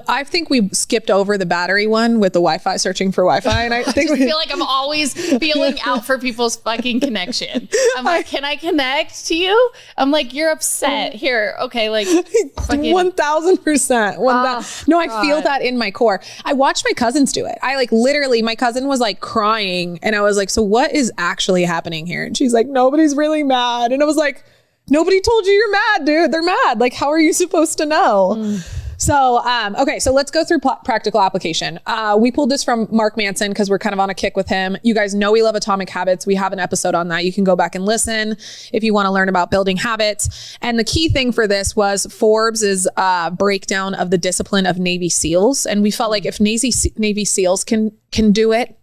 I think we skipped over the battery one with the Wi-Fi, searching for Wi-Fi. And I think feel like I'm always feeling out for people's fucking connection. I'm like, can I connect to you? I'm like, you're upset here. Okay. Like 1000%. No, I feel that in my core. I watched my cousins do it. I like literally, my cousin was like crying and I was like, so what is actually happening here? And she's like, nobody's really mad. And I was like, nobody told you you're mad, dude. They're mad. Like, how are you supposed to know? So, okay, so let's go through practical application. We pulled this from Mark Manson because we're kind of on a kick with him. You guys know we love Atomic Habits. We have an episode on that. You can go back and listen if you want to learn about building habits. And the key thing for this was Forbes' breakdown of the discipline of Navy SEALs. And we felt like if Navy SEALs can do it,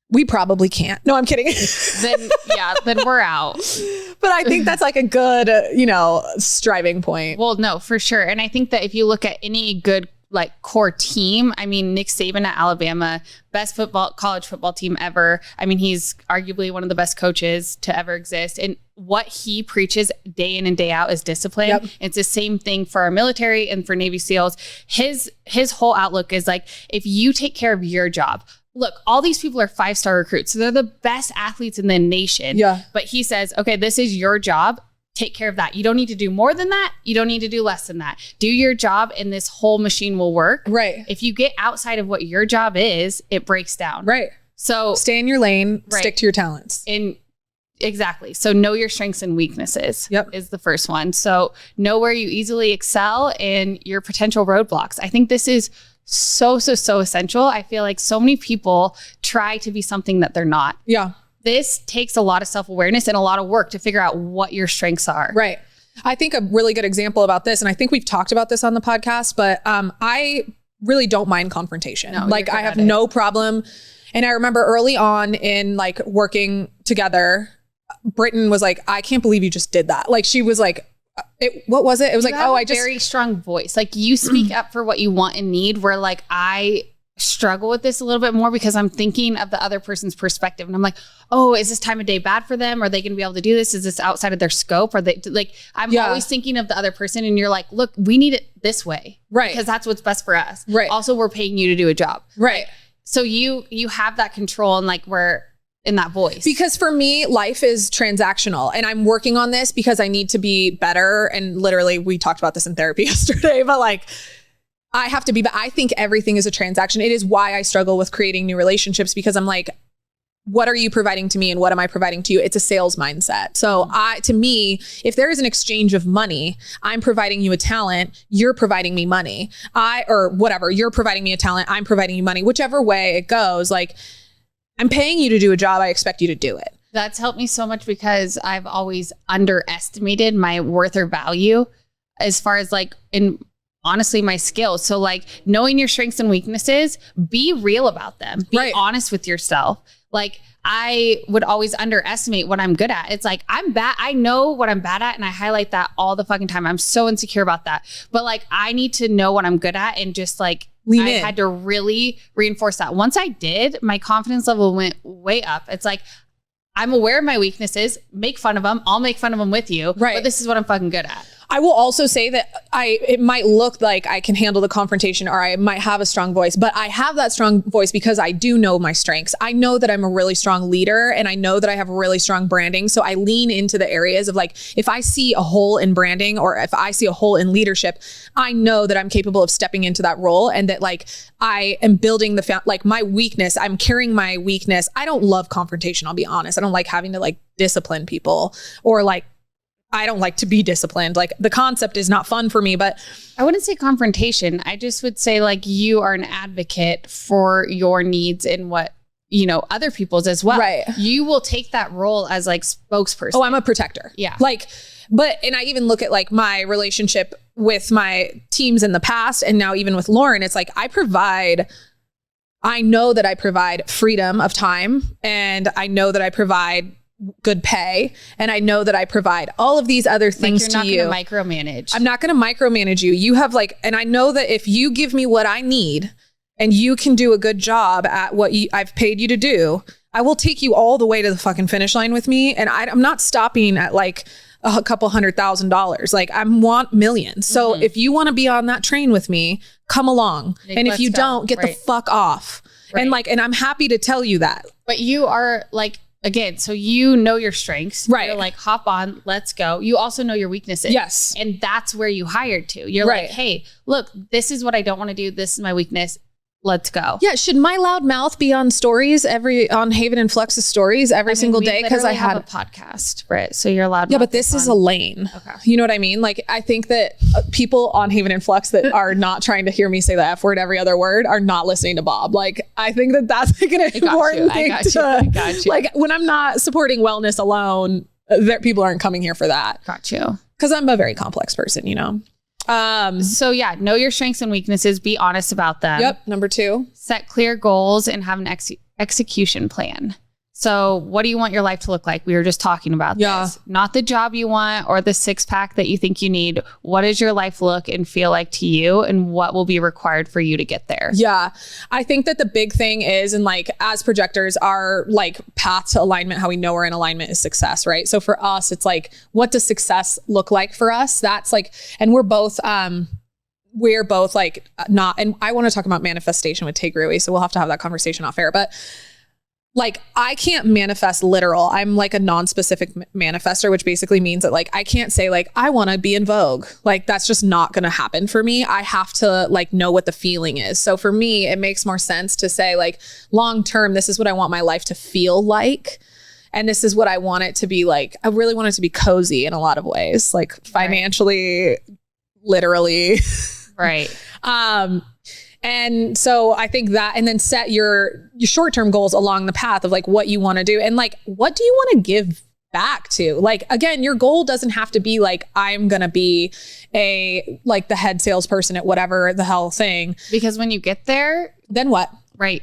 we probably can't. No, I'm kidding. Then we're out. But I think that's like a good, striving point. Well, no, for sure. And I think that if you look at any good like core team, I mean, Nick Saban at Alabama, best college football team ever. I mean, he's arguably one of the best coaches to ever exist. And what he preaches day in and day out is discipline. Yep. It's the same thing for our military and for Navy SEALs. His whole outlook is like, if you take care of your job, look, all these people are 5-star recruits. So they're the best athletes in the nation. Yeah. But he says, okay, this is your job. Take care of that. You don't need to do more than that. You don't need to do less than that. Do your job and this whole machine will work. Right. If you get outside of what your job is, it breaks down. Right. So stay in your lane, stick to your talents. Exactly. So know your strengths and weaknesses is the first one. So know where you easily excel and your potential roadblocks. I think this is so essential. I feel like so many people try to be something that they're not. Yeah. This takes a lot of self-awareness and a lot of work to figure out what your strengths are. Right. I think a really good example about this, and I think we've talked about this on the podcast, but I really don't mind confrontation. No, like I have no problem. And I remember early on in like working together, Britton was like, I can't believe you just did that. Like she was like, what was it? It was I just very strong voice. Like you speak up for what you want and need, where like I struggle with this a little bit more because I'm thinking of the other person's perspective. And I'm like, oh, is this time of day bad for them? Are they going to be able to do this? Is this outside of their scope? Are they like, I'm always thinking of the other person and you're like, look, we need it this way. Right. Because that's what's best for us. Right. Also, we're paying you to do a job. Right. So you have that control and like we're in that voice. Because for me, life is transactional and I'm working on this because I need to be better. And literally we talked about this in therapy yesterday, but like I have to be, but I think everything is a transaction. It is why I struggle with creating new relationships because I'm like, what are you providing to me and what am I providing to you? It's a sales mindset. So to me, if there is an exchange of money, I'm providing you a talent, you're providing me money. Or whatever, you're providing me a talent, I'm providing you money, whichever way it goes, like I'm paying you to do a job, I expect you to do it. That's helped me so much because I've always underestimated my worth or value as far as like honestly my skills. So like knowing your strengths and weaknesses, be real about them. Be honest with yourself. Like I would always underestimate what I'm good at. It's like I'm bad. I know what I'm bad at and I highlight that all the fucking time. I'm so insecure about that. But like I need to know what I'm good at and just like I had to really reinforce that. Once I did, my confidence level went way up. It's like I'm aware of my weaknesses, make fun of them. I'll make fun of them with you. Right. But this is what I'm fucking good at. I will also say that it might look like I can handle the confrontation or I might have a strong voice, but I have that strong voice because I do know my strengths. I know that I'm a really strong leader and I know that I have really strong branding. So I lean into the areas of like, if I see a hole in branding or if I see a hole in leadership, I know that I'm capable of stepping into that role and that like I am building like my weakness. I'm carrying my weakness. I don't love confrontation. I'll be honest. I don't like having to like discipline people or like, I don't like to be disciplined. Like the concept is not fun for me, but I wouldn't say confrontation. I just would say like you are an advocate for your needs and what, other people's as well. Right. You will take that role as like spokesperson. Oh, I'm a protector. Yeah. And I even look at like my relationship with my teams in the past and now even with Lauren, it's like I provide I know that I provide freedom of time, and I know that I provide good pay, and I know that I provide all of these other things to you. You're not going to micromanage. I'm not going to micromanage you. You have and I know that if you give me what I need and you can do a good job at what I've paid you to do, I will take you all the way to the fucking finish line with me. And I'm not stopping at a couple $100,000. I want millions. So if you want to be on that train with me, come along. And if you don't, get the fuck off. Right. And I'm happy to tell you that. But you are again, so you know your strengths. Right. You're hop on, let's go. You also know your weaknesses. Yes. And that's where you hired to. You're hey, look, this is what I don't want to do. This is my weakness. Let's go. Yeah. Should my loud mouth be on stories on Haven and Flux's stories every single day? Because I have a podcast, Britt. So you're allowed. Yeah, but this is a lane. Okay. You know what I mean? I think that people on Haven and Flux that are not trying to hear me say the F word every other word are not listening to Bob. I think that that's an important thing. I got you. When I'm not supporting wellness alone, people aren't coming here for that. Got you. Because I'm a very complex person, So know your strengths and weaknesses, be honest about them. Yep. Number 2, set clear goals and have an execution plan. So what do you want your life to look like? We were just talking about this. Not the job you want or the 6-pack that you think you need. What does your life look and feel like to you, and what will be required for you to get there? Yeah. I think that the big thing is, and as projectors, our path to alignment, how we know we're in alignment, is success, right? So for us, it's what does success look like for us? That's and we're both not, and I want to talk about manifestation with Take Rui, so we'll have to have that conversation off air, but I can't manifest literal. I'm a non-specific manifester, which basically means that I can't say I want to be in Vogue. That's just not going to happen for me. I have to know what the feeling is. So for me, it makes more sense to say long term, this is what I want my life to feel like. And this is what I want it to be like. I really want it to be cozy in a lot of ways, financially, literally. Right. And so I think that, and then set your short-term goals along the path of what you want to do. And what do you want to give back to? Again, your goal doesn't have to be I'm going to be the head salesperson at whatever the hell thing. Because when you get there, then what? Right.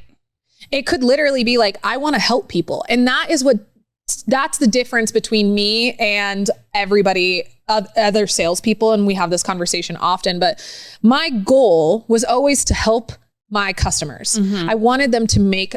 It could literally be I want to help people. And that's the difference between me and everybody, other salespeople. And we have this conversation often, but my goal was always to help my customers. Mm-hmm. I wanted them to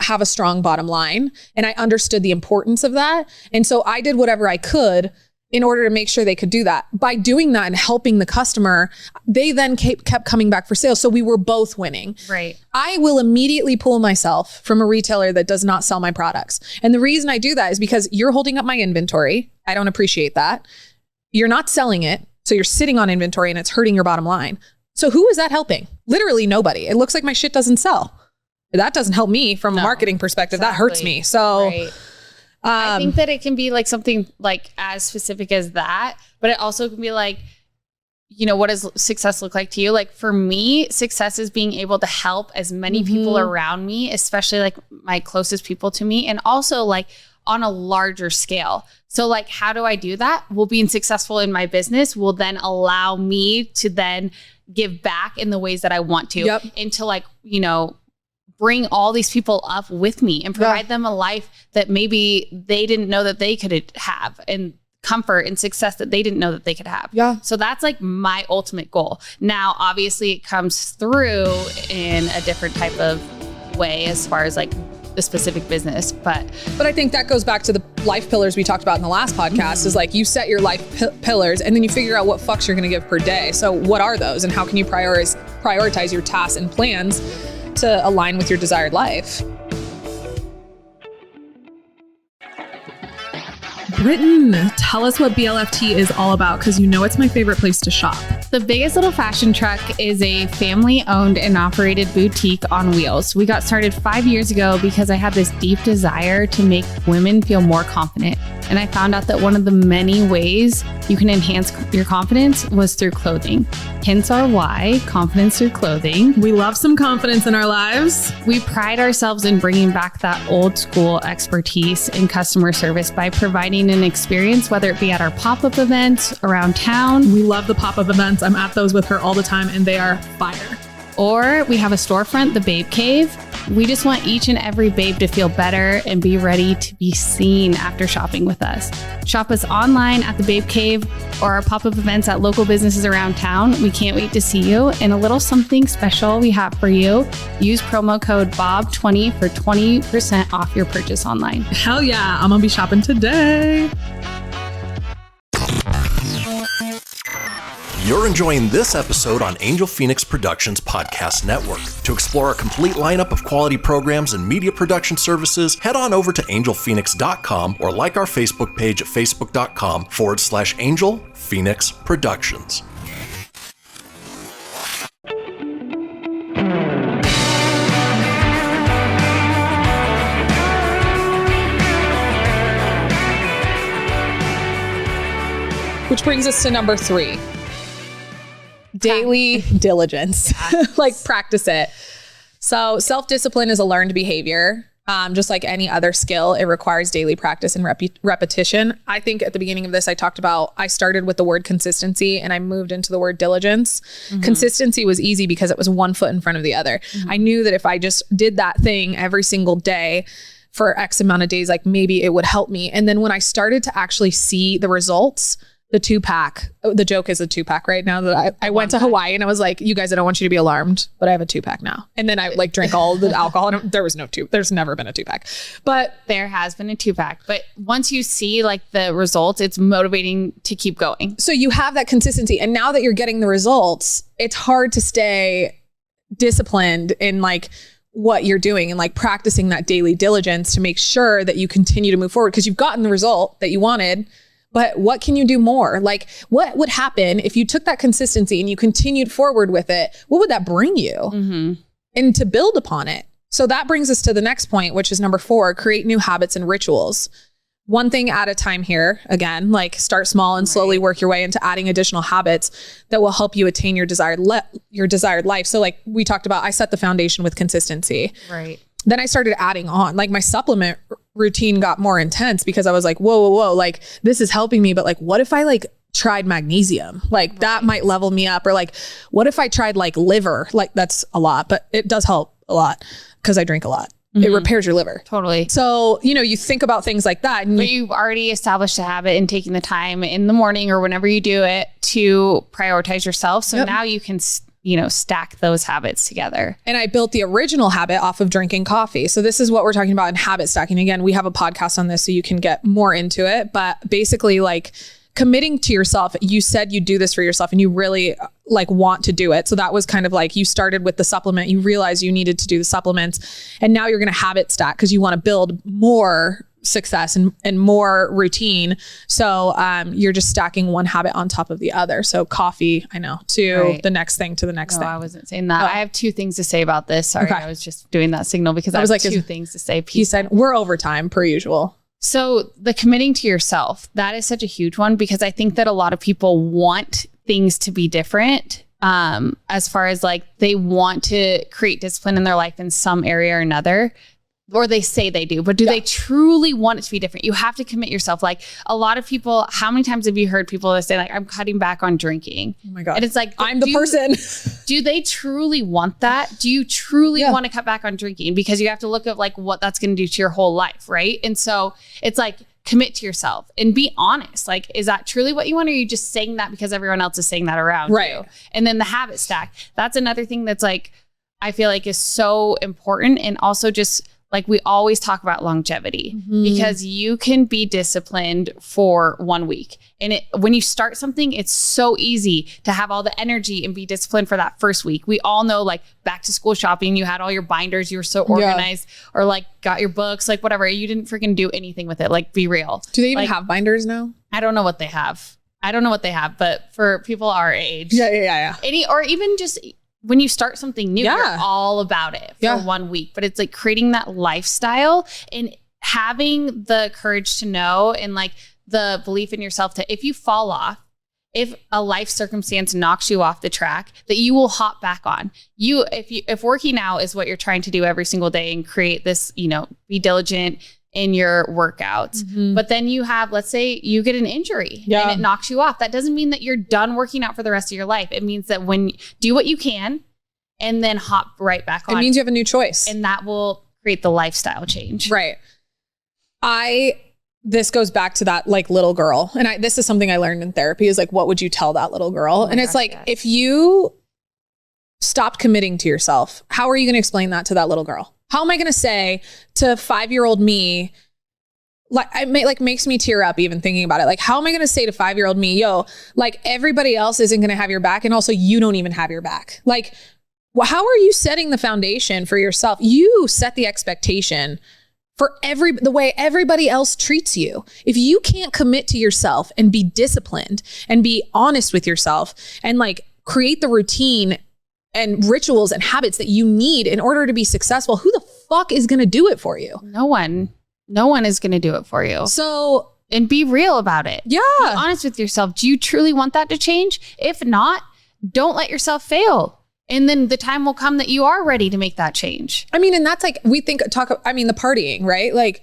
have a strong bottom line. And I understood the importance of that. And so I did whatever I could in order to make sure they could do that. By doing that and helping the customer, they then kept coming back for sales. So we were both winning. Right. I will immediately pull myself from a retailer that does not sell my products. And the reason I do that is because you're holding up my inventory. I don't appreciate that. You're not selling it. So you're sitting on inventory and it's hurting your bottom line. So who is that helping? Literally nobody. It looks like my shit doesn't sell. That doesn't help me from a marketing perspective. Exactly. That hurts me. So right. I think that it can be something as specific as that, but it also can be what does success look like to you? For me, success is being able to help as many people around me, especially my closest people to me, and also on a larger scale. So how do I do that? Well, being successful in my business will then allow me to then give back in the ways that I want to. Yep. And to bring all these people up with me and provide them a life that maybe they didn't know that they could have, and comfort and success that they didn't know that they could have. Yeah. So that's my ultimate goal. Now, obviously it comes through in a different type of way as far as the specific business, but I think that goes back to the life pillars we talked about in the last podcast. Is you set your life pillars and then you figure out what fucks you're going to give per day. So what are those, and how can you prioritize your tasks and plans to align with your desired life? Britton, tell us what BLFT is all about, because it's my favorite place to shop. The Biggest Little Fashion Truck is a family-owned and operated boutique on wheels. We got started 5 years ago because I had this deep desire to make women feel more confident. And I found out that one of the many ways you can enhance your confidence was through clothing. Hence our why, confidence through clothing. We love some confidence in our lives. We pride ourselves in bringing back that old school expertise in customer service by providing an experience, whether it be at our pop-up events around town. We love the pop-up events. I'm at those with her all the time and they are fire. Or we have a storefront, the Babe Cave, We just want each and every babe to feel better and be ready to be seen after shopping with us. Shop us online at the Babe Cave or our pop-up events at local businesses around town. We can't wait to see you. And a little something special we have for you. Use promo code BOB20 for 20% off your purchase online. Hell yeah, I'm gonna be shopping today. You're enjoying this episode on Angel Phoenix Productions Podcast Network. To explore a complete lineup of quality programs and media production services, head on over to angelphoenix.com or like our Facebook page at facebook.com/Angel Phoenix Productions. Which brings us to number 3. Daily diligence. Like practice it. So self-discipline is a learned behavior. Just like any other skill, it requires daily practice and repetition. I think at the beginning of this, I talked about, I started with the word consistency and I moved into the word diligence. Mm-hmm. Consistency was easy because it was one foot in front of the other. Mm-hmm. I knew that if I just did that thing every single day for X amount of days, like maybe it would help me. And then when I started to actually see the results, the 2-pack, the joke is a 2-pack right now that I went to Hawaii and I was like, you guys, I don't want you to be alarmed, but I have a 2-pack now. And then I like drank all the alcohol and there's never been a 2-pack, but there has been a 2-pack. But once you see like the results, it's motivating to keep going. So you have that consistency. And now that you're getting the results, it's hard to stay disciplined in like what you're doing and like practicing that daily diligence to make sure that you continue to move forward because you've gotten the result that you wanted. But what can you do more? Like what would happen if you took that consistency and you continued forward with it? What would that bring you? Mm-hmm. And to build upon it. So that brings us to the next point, which is number 4, create new habits and rituals. One thing at a time here, again, like start small and slowly work your way into adding additional habits that will help you attain your desired life. So like we talked about, I set the foundation with consistency. Right. Then I started adding on, like my supplement routine got more intense because I was like, whoa, like this is helping me. But like, what if I like tried magnesium? Like that might level me up. Or like, what if I tried like liver? Like that's a lot, but it does help a lot because I drink a lot. Mm-hmm. It repairs your liver. Totally. So, you think about things like that. But you've already established a habit in taking the time in the morning or whenever you do it to prioritize yourself. So now you can stack those habits together. And I built the original habit off of drinking coffee. So this is what we're talking about in habit stacking. Again, we have a podcast on this so you can get more into it. But basically like committing to yourself, you said you do this for yourself and you really like want to do it. So that was kind of like you started with the supplement, you realized you needed to do the supplements and now you're going to habit stack because you want to build more success and more routine. So you're just stacking one habit on top of the other. So coffee, I know, to the next thing, to the next thing. I wasn't saying that. I have 2 things to say about this. Sorry, I was just doing that signal because I was like 2 things to say. He said, we're overtime per usual. So the committing to yourself, that is such a huge one because I think that a lot of people want things to be different. As far as like they want to create discipline in their life in some area or another. Or they say they do, but do they truly want it to be different? You have to commit yourself. Like a lot of people, how many times have you heard people that say like, I'm cutting back on drinking? Oh my God. And it's like, I'm the person. Do they truly want that? Do you truly want to cut back on drinking? Because you have to look at like what that's going to do to your whole life. Right. And so it's like, commit to yourself and be honest. Like, is that truly what you want? Or are you just saying that because everyone else is saying that around you? And then the habit stack, that's another thing that's like, I feel like is so important. And also just like we always talk about longevity because you can be disciplined for 1 week. And when you start something, it's so easy to have all the energy and be disciplined for that first week. We all know like back to school shopping, you had all your binders, you were so organized or like got your books, like whatever. You didn't freaking do anything with it. Like be real. Do they even have binders now? I don't know what they have. But for people our age. Yeah. Or even just when you start something new, you're all about it for 1 week, but it's like creating that lifestyle and having the courage to know and like the belief in yourself to, if you fall off, if a life circumstance knocks you off the track, that you will hop back on. If working out is what you're trying to do every single day and create this, be diligent in your workouts, but then you have, let's say you get an injury and it knocks you off. That doesn't mean that you're done working out for the rest of your life. It means that do what you can and then hop right back on. It means you have a new choice. And that will create the lifestyle change. Right. This goes back to that like little girl. And this is something I learned in therapy is like, what would you tell that little girl? And it's like, yes. If you stopped committing to yourself, how are you going to explain that to that little girl? How am I going to say to 5-year-old me, like makes me tear up even thinking about it. Like, how am I going to say to 5-year-old me, yo, like everybody else isn't going to have your back. And also you don't even have your back. Like, how are you setting the foundation for yourself? You set the expectation for the way everybody else treats you. If you can't commit to yourself and be disciplined and be honest with yourself and like create the routine and rituals and habits that you need in order to be successful, who the fuck is going to do it for you? No one is going to do it for you. So, and be real about it. Yeah. Be honest with yourself. Do you truly want that to change? If not, don't let yourself fail. And then the time will come that you are ready to make that change. I mean, and that's like, the partying, right? Like,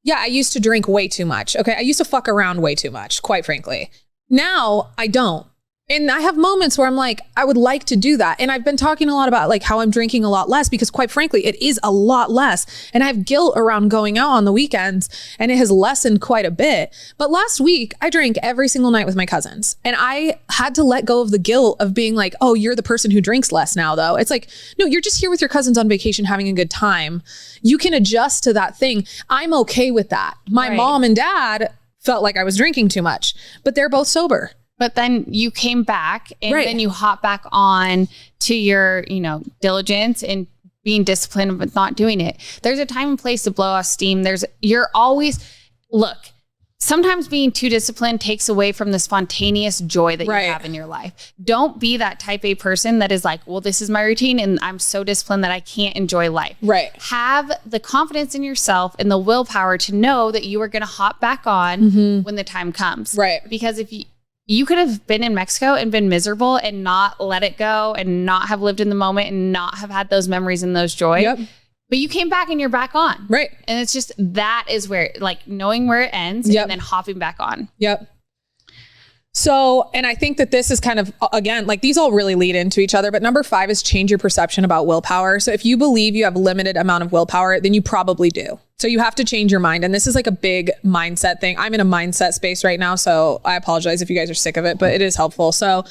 yeah, I used to drink way too much. Okay. I used to fuck around way too much, quite frankly. Now I don't. And I have moments where I'm like, I would like to do that. And I've been talking a lot about like how I'm drinking a lot less because quite frankly, it is a lot less. And I have guilt around going out on the weekends and it has lessened quite a bit. But last week I drank every single night with my cousins and I had to let go of the guilt of being like, oh, you're the person who drinks less now though. It's like, no, you're just here with your cousins on vacation, having a good time. You can adjust to that thing. I'm okay with that. My mom and dad felt like I was drinking too much, but they're both sober. But then you came back and then you hop back on to your, diligence and being disciplined but not doing it. There's a time and place to blow off steam. Sometimes being too disciplined takes away from the spontaneous joy that you have in your life. Don't be that type A person that is like, well, this is my routine and I'm so disciplined that I can't enjoy life. Right. Have the confidence in yourself and the willpower to know that you are going to hop back on when the time comes. Right. Because if you could have been in Mexico and been miserable and not let it go and not have lived in the moment and not have had those memories and those joy. Yep. But you came back and you're back on. Right. And it's just, that is where like knowing where it ends and then hopping back on. Yep. So, and I think that this is kind of, again, like these all really lead into each other, but number 5 is change your perception about willpower. So if you believe you have a limited amount of willpower, then you probably do. So you have to change your mind. And this is like a big mindset thing. I'm in a mindset space right now. So I apologize if you guys are sick of it, but it is helpful. So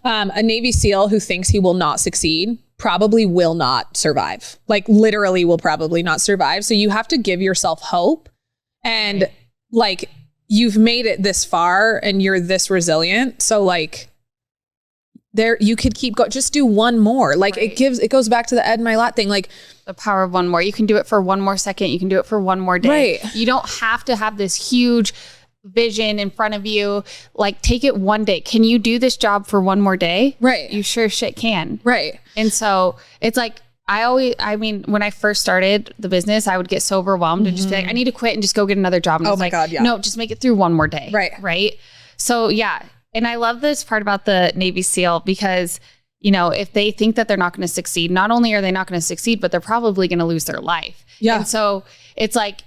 a Navy SEAL who thinks he will not succeed probably will not survive. Like literally will probably not survive. So you have to give yourself hope and like, you've made it this far and you're this resilient. So like you could keep going, just do one more. Like it goes back to the Ed Milat thing. Like the power of one more. You can do it for one more second. You can do it for one more day. Right. You don't have to have this huge vision in front of you. Like take it one day. Can you do this job for one more day? Right. You sure shit can. Right. And so it's like, when I first started the business, I would get so overwhelmed and just be like, I need to quit and just go get another job. And oh my God, yeah. No, just make it through one more day. Right. Right. So yeah. And I love this part about the Navy SEAL because, if they think that they're not going to succeed, not only are they not going to succeed, but they're probably going to lose their life. Yeah. And so it's like,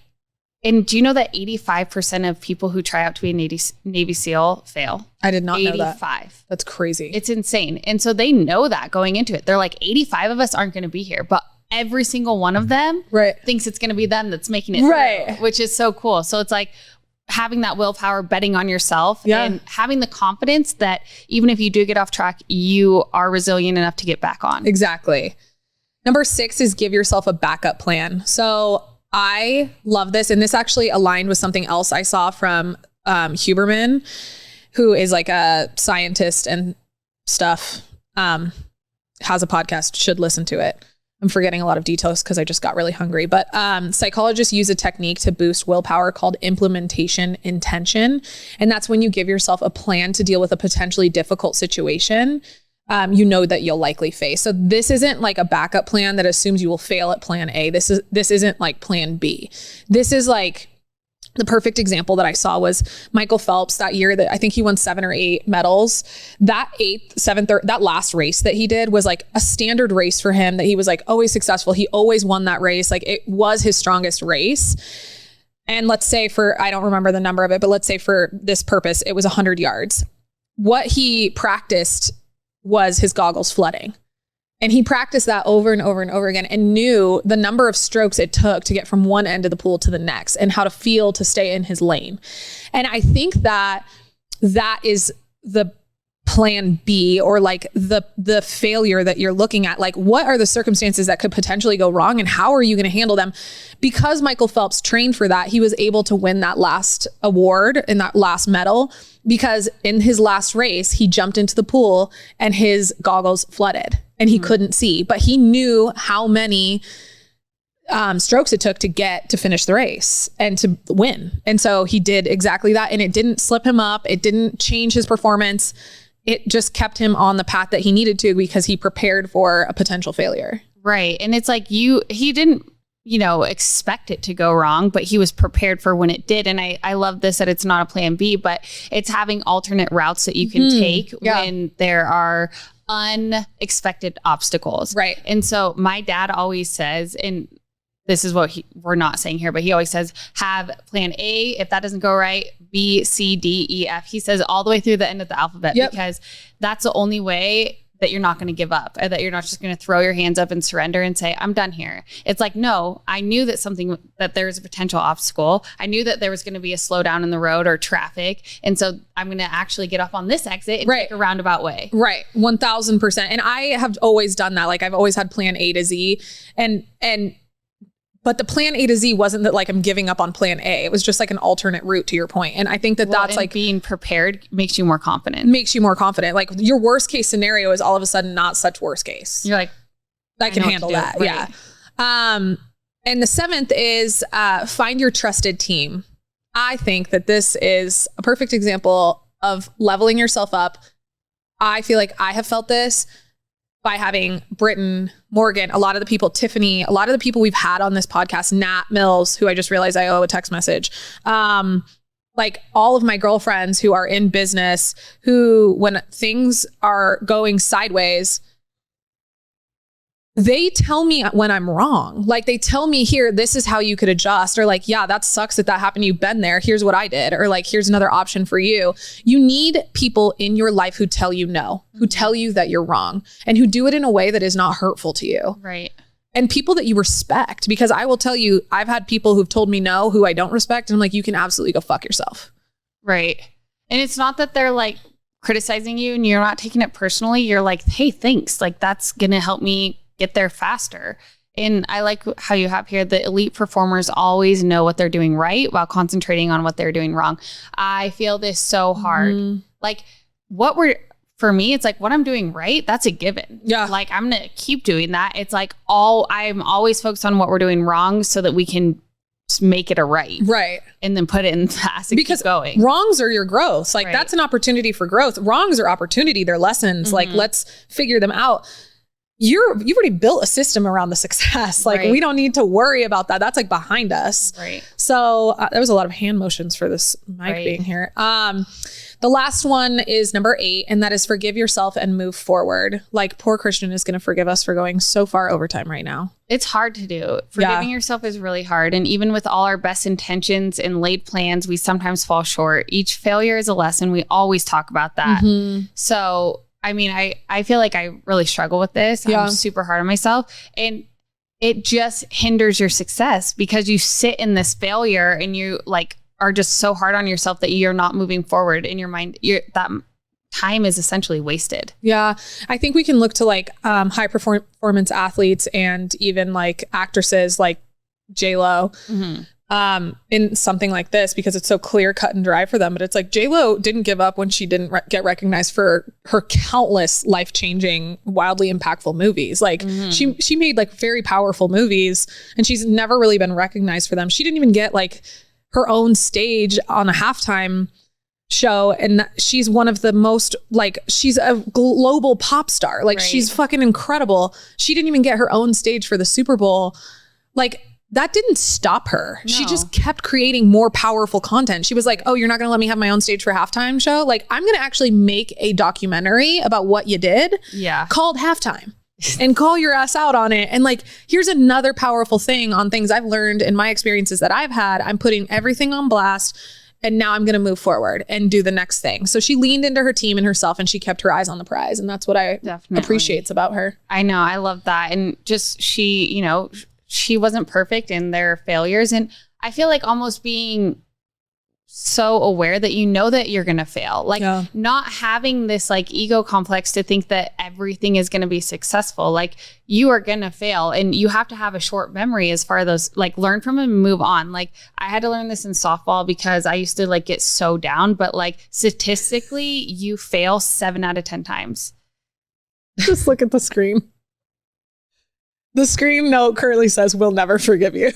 and do you know that 85% of people who try out to be a Navy SEAL fail? I did not know that. 85. That's crazy. It's insane. And so they know that going into it. They're like, 85 of us aren't going to be here, but every single one of them thinks it's going to be them that's making it through, which is so cool. So it's like having that willpower, betting on yourself and having the confidence that even if you do get off track, you are resilient enough to get back on. Exactly. Number 6 is give yourself a backup plan. So I love this. And this actually aligned with something else I saw from Huberman, who is like a scientist and stuff, has a podcast, should listen to it. I'm forgetting a lot of details because I just got really hungry. But psychologists use a technique to boost willpower called implementation intention. And that's when you give yourself a plan to deal with a potentially difficult situation that you'll likely face. So this isn't like a backup plan that assumes you will fail at plan A. This isn't like plan B. This is like the perfect example that I saw was Michael Phelps that year that I think he won 7 or 8 medals. That last race that he did was like a standard race for him that he was like always successful. He always won that race. Like it was his strongest race. And let's say I don't remember the number of it, but let's say for this purpose, it was 100 yards. What he practiced was his goggles flooding. And he practiced that over and over and over again and knew the number of strokes it took to get from one end of the pool to the next and how to feel to stay in his lane. And I think that is the plan B, or like the failure that you're looking at. Like, what are the circumstances that could potentially go wrong and how are you going to handle them? Because Michael Phelps trained for that, he was able to win that last award and that last medal, because in his last race, he jumped into the pool and his goggles flooded and he couldn't see, but he knew how many strokes it took to get to finish the race and to win. And so he did exactly that. And it didn't slip him up. It didn't change his performance. It just kept him on the path that he needed to, because he prepared for a potential failure. Right. And it's like he didn't, expect it to go wrong, but he was prepared for when it did. And I love this, that it's not a plan B, but it's having alternate routes that you can take when there are unexpected obstacles. Right. And so my dad always says, and this is what we're not saying here, but he always says, have plan A. If that doesn't go right, B, C, D, E, F. He says all the way through the end of the alphabet, because that's the only way that you're not going to give up, and that you're not just going to throw your hands up and surrender and say, I'm done here. It's like, no, I knew that there was a potential obstacle. I knew that there was going to be a slowdown in the road or traffic. And so I'm going to actually get off on this exit and take a roundabout way. Right. 1000%. And I have always done that. Like, I've always had plan A to Z, but the plan A to Z wasn't that like I'm giving up on plan A. It was just like an alternate route, to your point. And I think that's like being prepared makes you more confident. Like, your worst case scenario is all of a sudden not such worst case. You're like, I can handle that. Right. Yeah. And the 7th is find your trusted team. I think that this is a perfect example of leveling yourself up. I feel like I have felt this by having Britton, Morgan, a lot of the people, Tiffany, a lot of the people we've had on this podcast, Nat Mills, who I just realized I owe a text message. Like all of my girlfriends who are in business, who when things are going sideways, they tell me when I'm wrong. Like, they tell me, here, this is how you could adjust, or like, yeah, that sucks that happened. You've been there. Here's what I did. Or like, here's another option for you. You need people in your life who tell you no, who tell you that you're wrong, and who do it in a way that is not hurtful to you. Right. And people that you respect, because I will tell you, I've had people who've told me no, who I don't respect. And I'm like, you can absolutely go fuck yourself. Right. And it's not that they're like criticizing you and you're not taking it personally. You're like, hey, thanks. Like, that's going to help me get there faster. And I like how you have here, the elite performers always know what they're doing right while concentrating on what they're doing wrong. I feel this so hard. Like, for me, it's like what I'm doing right, that's a given. Yeah. Like, I'm going to keep doing that. It's like I'm always focused on what we're doing wrong so that we can make it a right. Right. And then put it in fast and because keep going. Wrongs are your growth. Like, that's an opportunity for growth. Wrongs are opportunity. They're lessons. Like, let's figure them out. You've already built a system around the success. Like, we don't need to worry about that. That's like behind us. Right. So there was a lot of hand motions for this mic being here. The last one is number 8, and that is forgive yourself and move forward. Like, poor Christian is going to forgive us for going so far overtime right now. It's hard to do. Forgiving yourself is really hard. And even with all our best intentions and laid plans, we sometimes fall short. Each failure is a lesson. We always talk about that. So I mean, I feel like I really struggle with this. I'm super hard on myself, and it just hinders your success because you sit in this failure and you like are just so hard on yourself that you're not moving forward in your mind. That time is essentially wasted. Yeah. I think we can look to like high performance athletes and even like actresses like J-Lo. In something like this, because it's so clear, cut and dry for them. But it's like J-Lo didn't give up when she didn't get recognized for her countless life-changing, wildly impactful movies. Like she made like very powerful movies, and she's never really been recognized for them. She didn't even get like her own stage on a halftime show, and she's one of the most like, she's a global pop star. Like she's fucking incredible. She didn't even get her own stage for the Super Bowl. Like, that didn't stop her. No. She just kept creating more powerful content. She was like, oh, you're not going to let me have my own stage for halftime show? Like, I'm going to actually make a documentary about what you did called Halftime and call your ass out on it. And like, here's another powerful thing on things I've learned in my experiences that I've had. I'm putting everything on blast and now I'm going to move forward and do the next thing. So she leaned into her team and herself, and she kept her eyes on the prize. And that's what I appreciate about her. I know. I love that. And just she wasn't perfect in their failures. And I feel like almost being so aware that you know that you're going to fail, like not having this like ego complex to think that everything is going to be successful. Like you are going to fail, and you have to have a short memory as far as those, like learn from them and move on. Like I had to learn this in softball because I used to like get so down, but like statistically you fail 7 out of 10 times. Just look at the screen. The screen note currently says, "We'll never forgive you."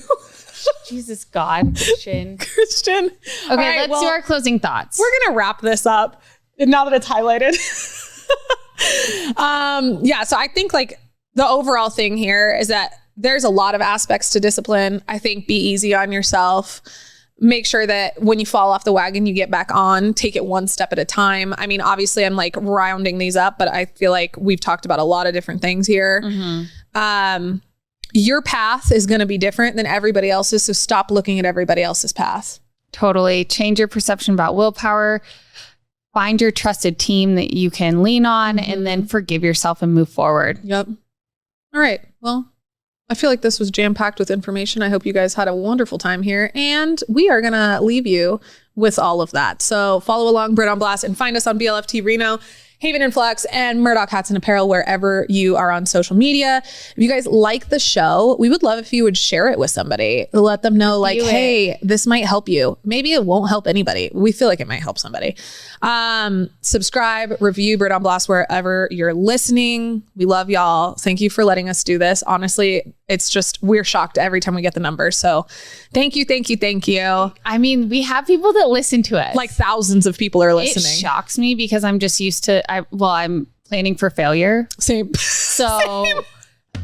Jesus God, Christian. Okay, right, let's do our closing thoughts. We're going to wrap this up now that it's highlighted. So I think like the overall thing here is that there's a lot of aspects to discipline. I think be easy on yourself. Make sure that when you fall off the wagon, you get back on, take it one step at a time. I mean, obviously I'm like rounding these up, but I feel like we've talked about a lot of different things here. Your path is going to be different than everybody else's. So stop looking at everybody else's path. Totally. Change your perception about willpower. Find your trusted team that you can lean on, and then forgive yourself and move forward. Yep. All right. Well, I feel like this was jam-packed with information. I hope you guys had a wonderful time here, and we are going to leave you with all of that. So follow along Britt on Blast and find us on BLFT Reno, Haven and Flux, and Murdock Hats and Apparel wherever you are on social media. If you guys like the show, we would love if you would share it with somebody. Let them know like, hey, this might help you. Maybe it won't help anybody. We feel like it might help somebody. Subscribe, review Britt on Blast wherever you're listening. We love y'all. Thank you for letting us do this. Honestly, it's just, we're shocked every time we get the numbers. So thank you. I mean, we have people that listen to us. Like thousands of people are listening. It shocks me because I'm just used to, I'm planning for failure. Same. So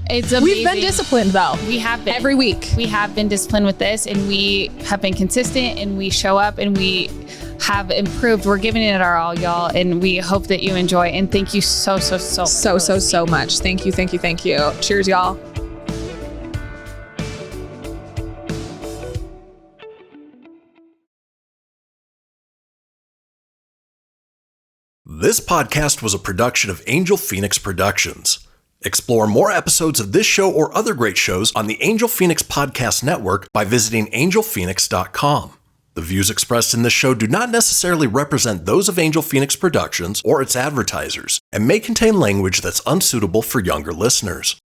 it's amazing. We've been disciplined though. We have been. Every week. We have been disciplined with this, and we have been consistent, and we show up, and we have improved. We're giving it our all, y'all, and we hope that you enjoy. And thank you so much. Thank you. Cheers, y'all. This podcast was a production of Angel Phoenix Productions. Explore more episodes of this show or other great shows on the Angel Phoenix Podcast Network by visiting angelphoenix.com. The views expressed in this show do not necessarily represent those of Angel Phoenix Productions or its advertisers, and may contain language that's unsuitable for younger listeners.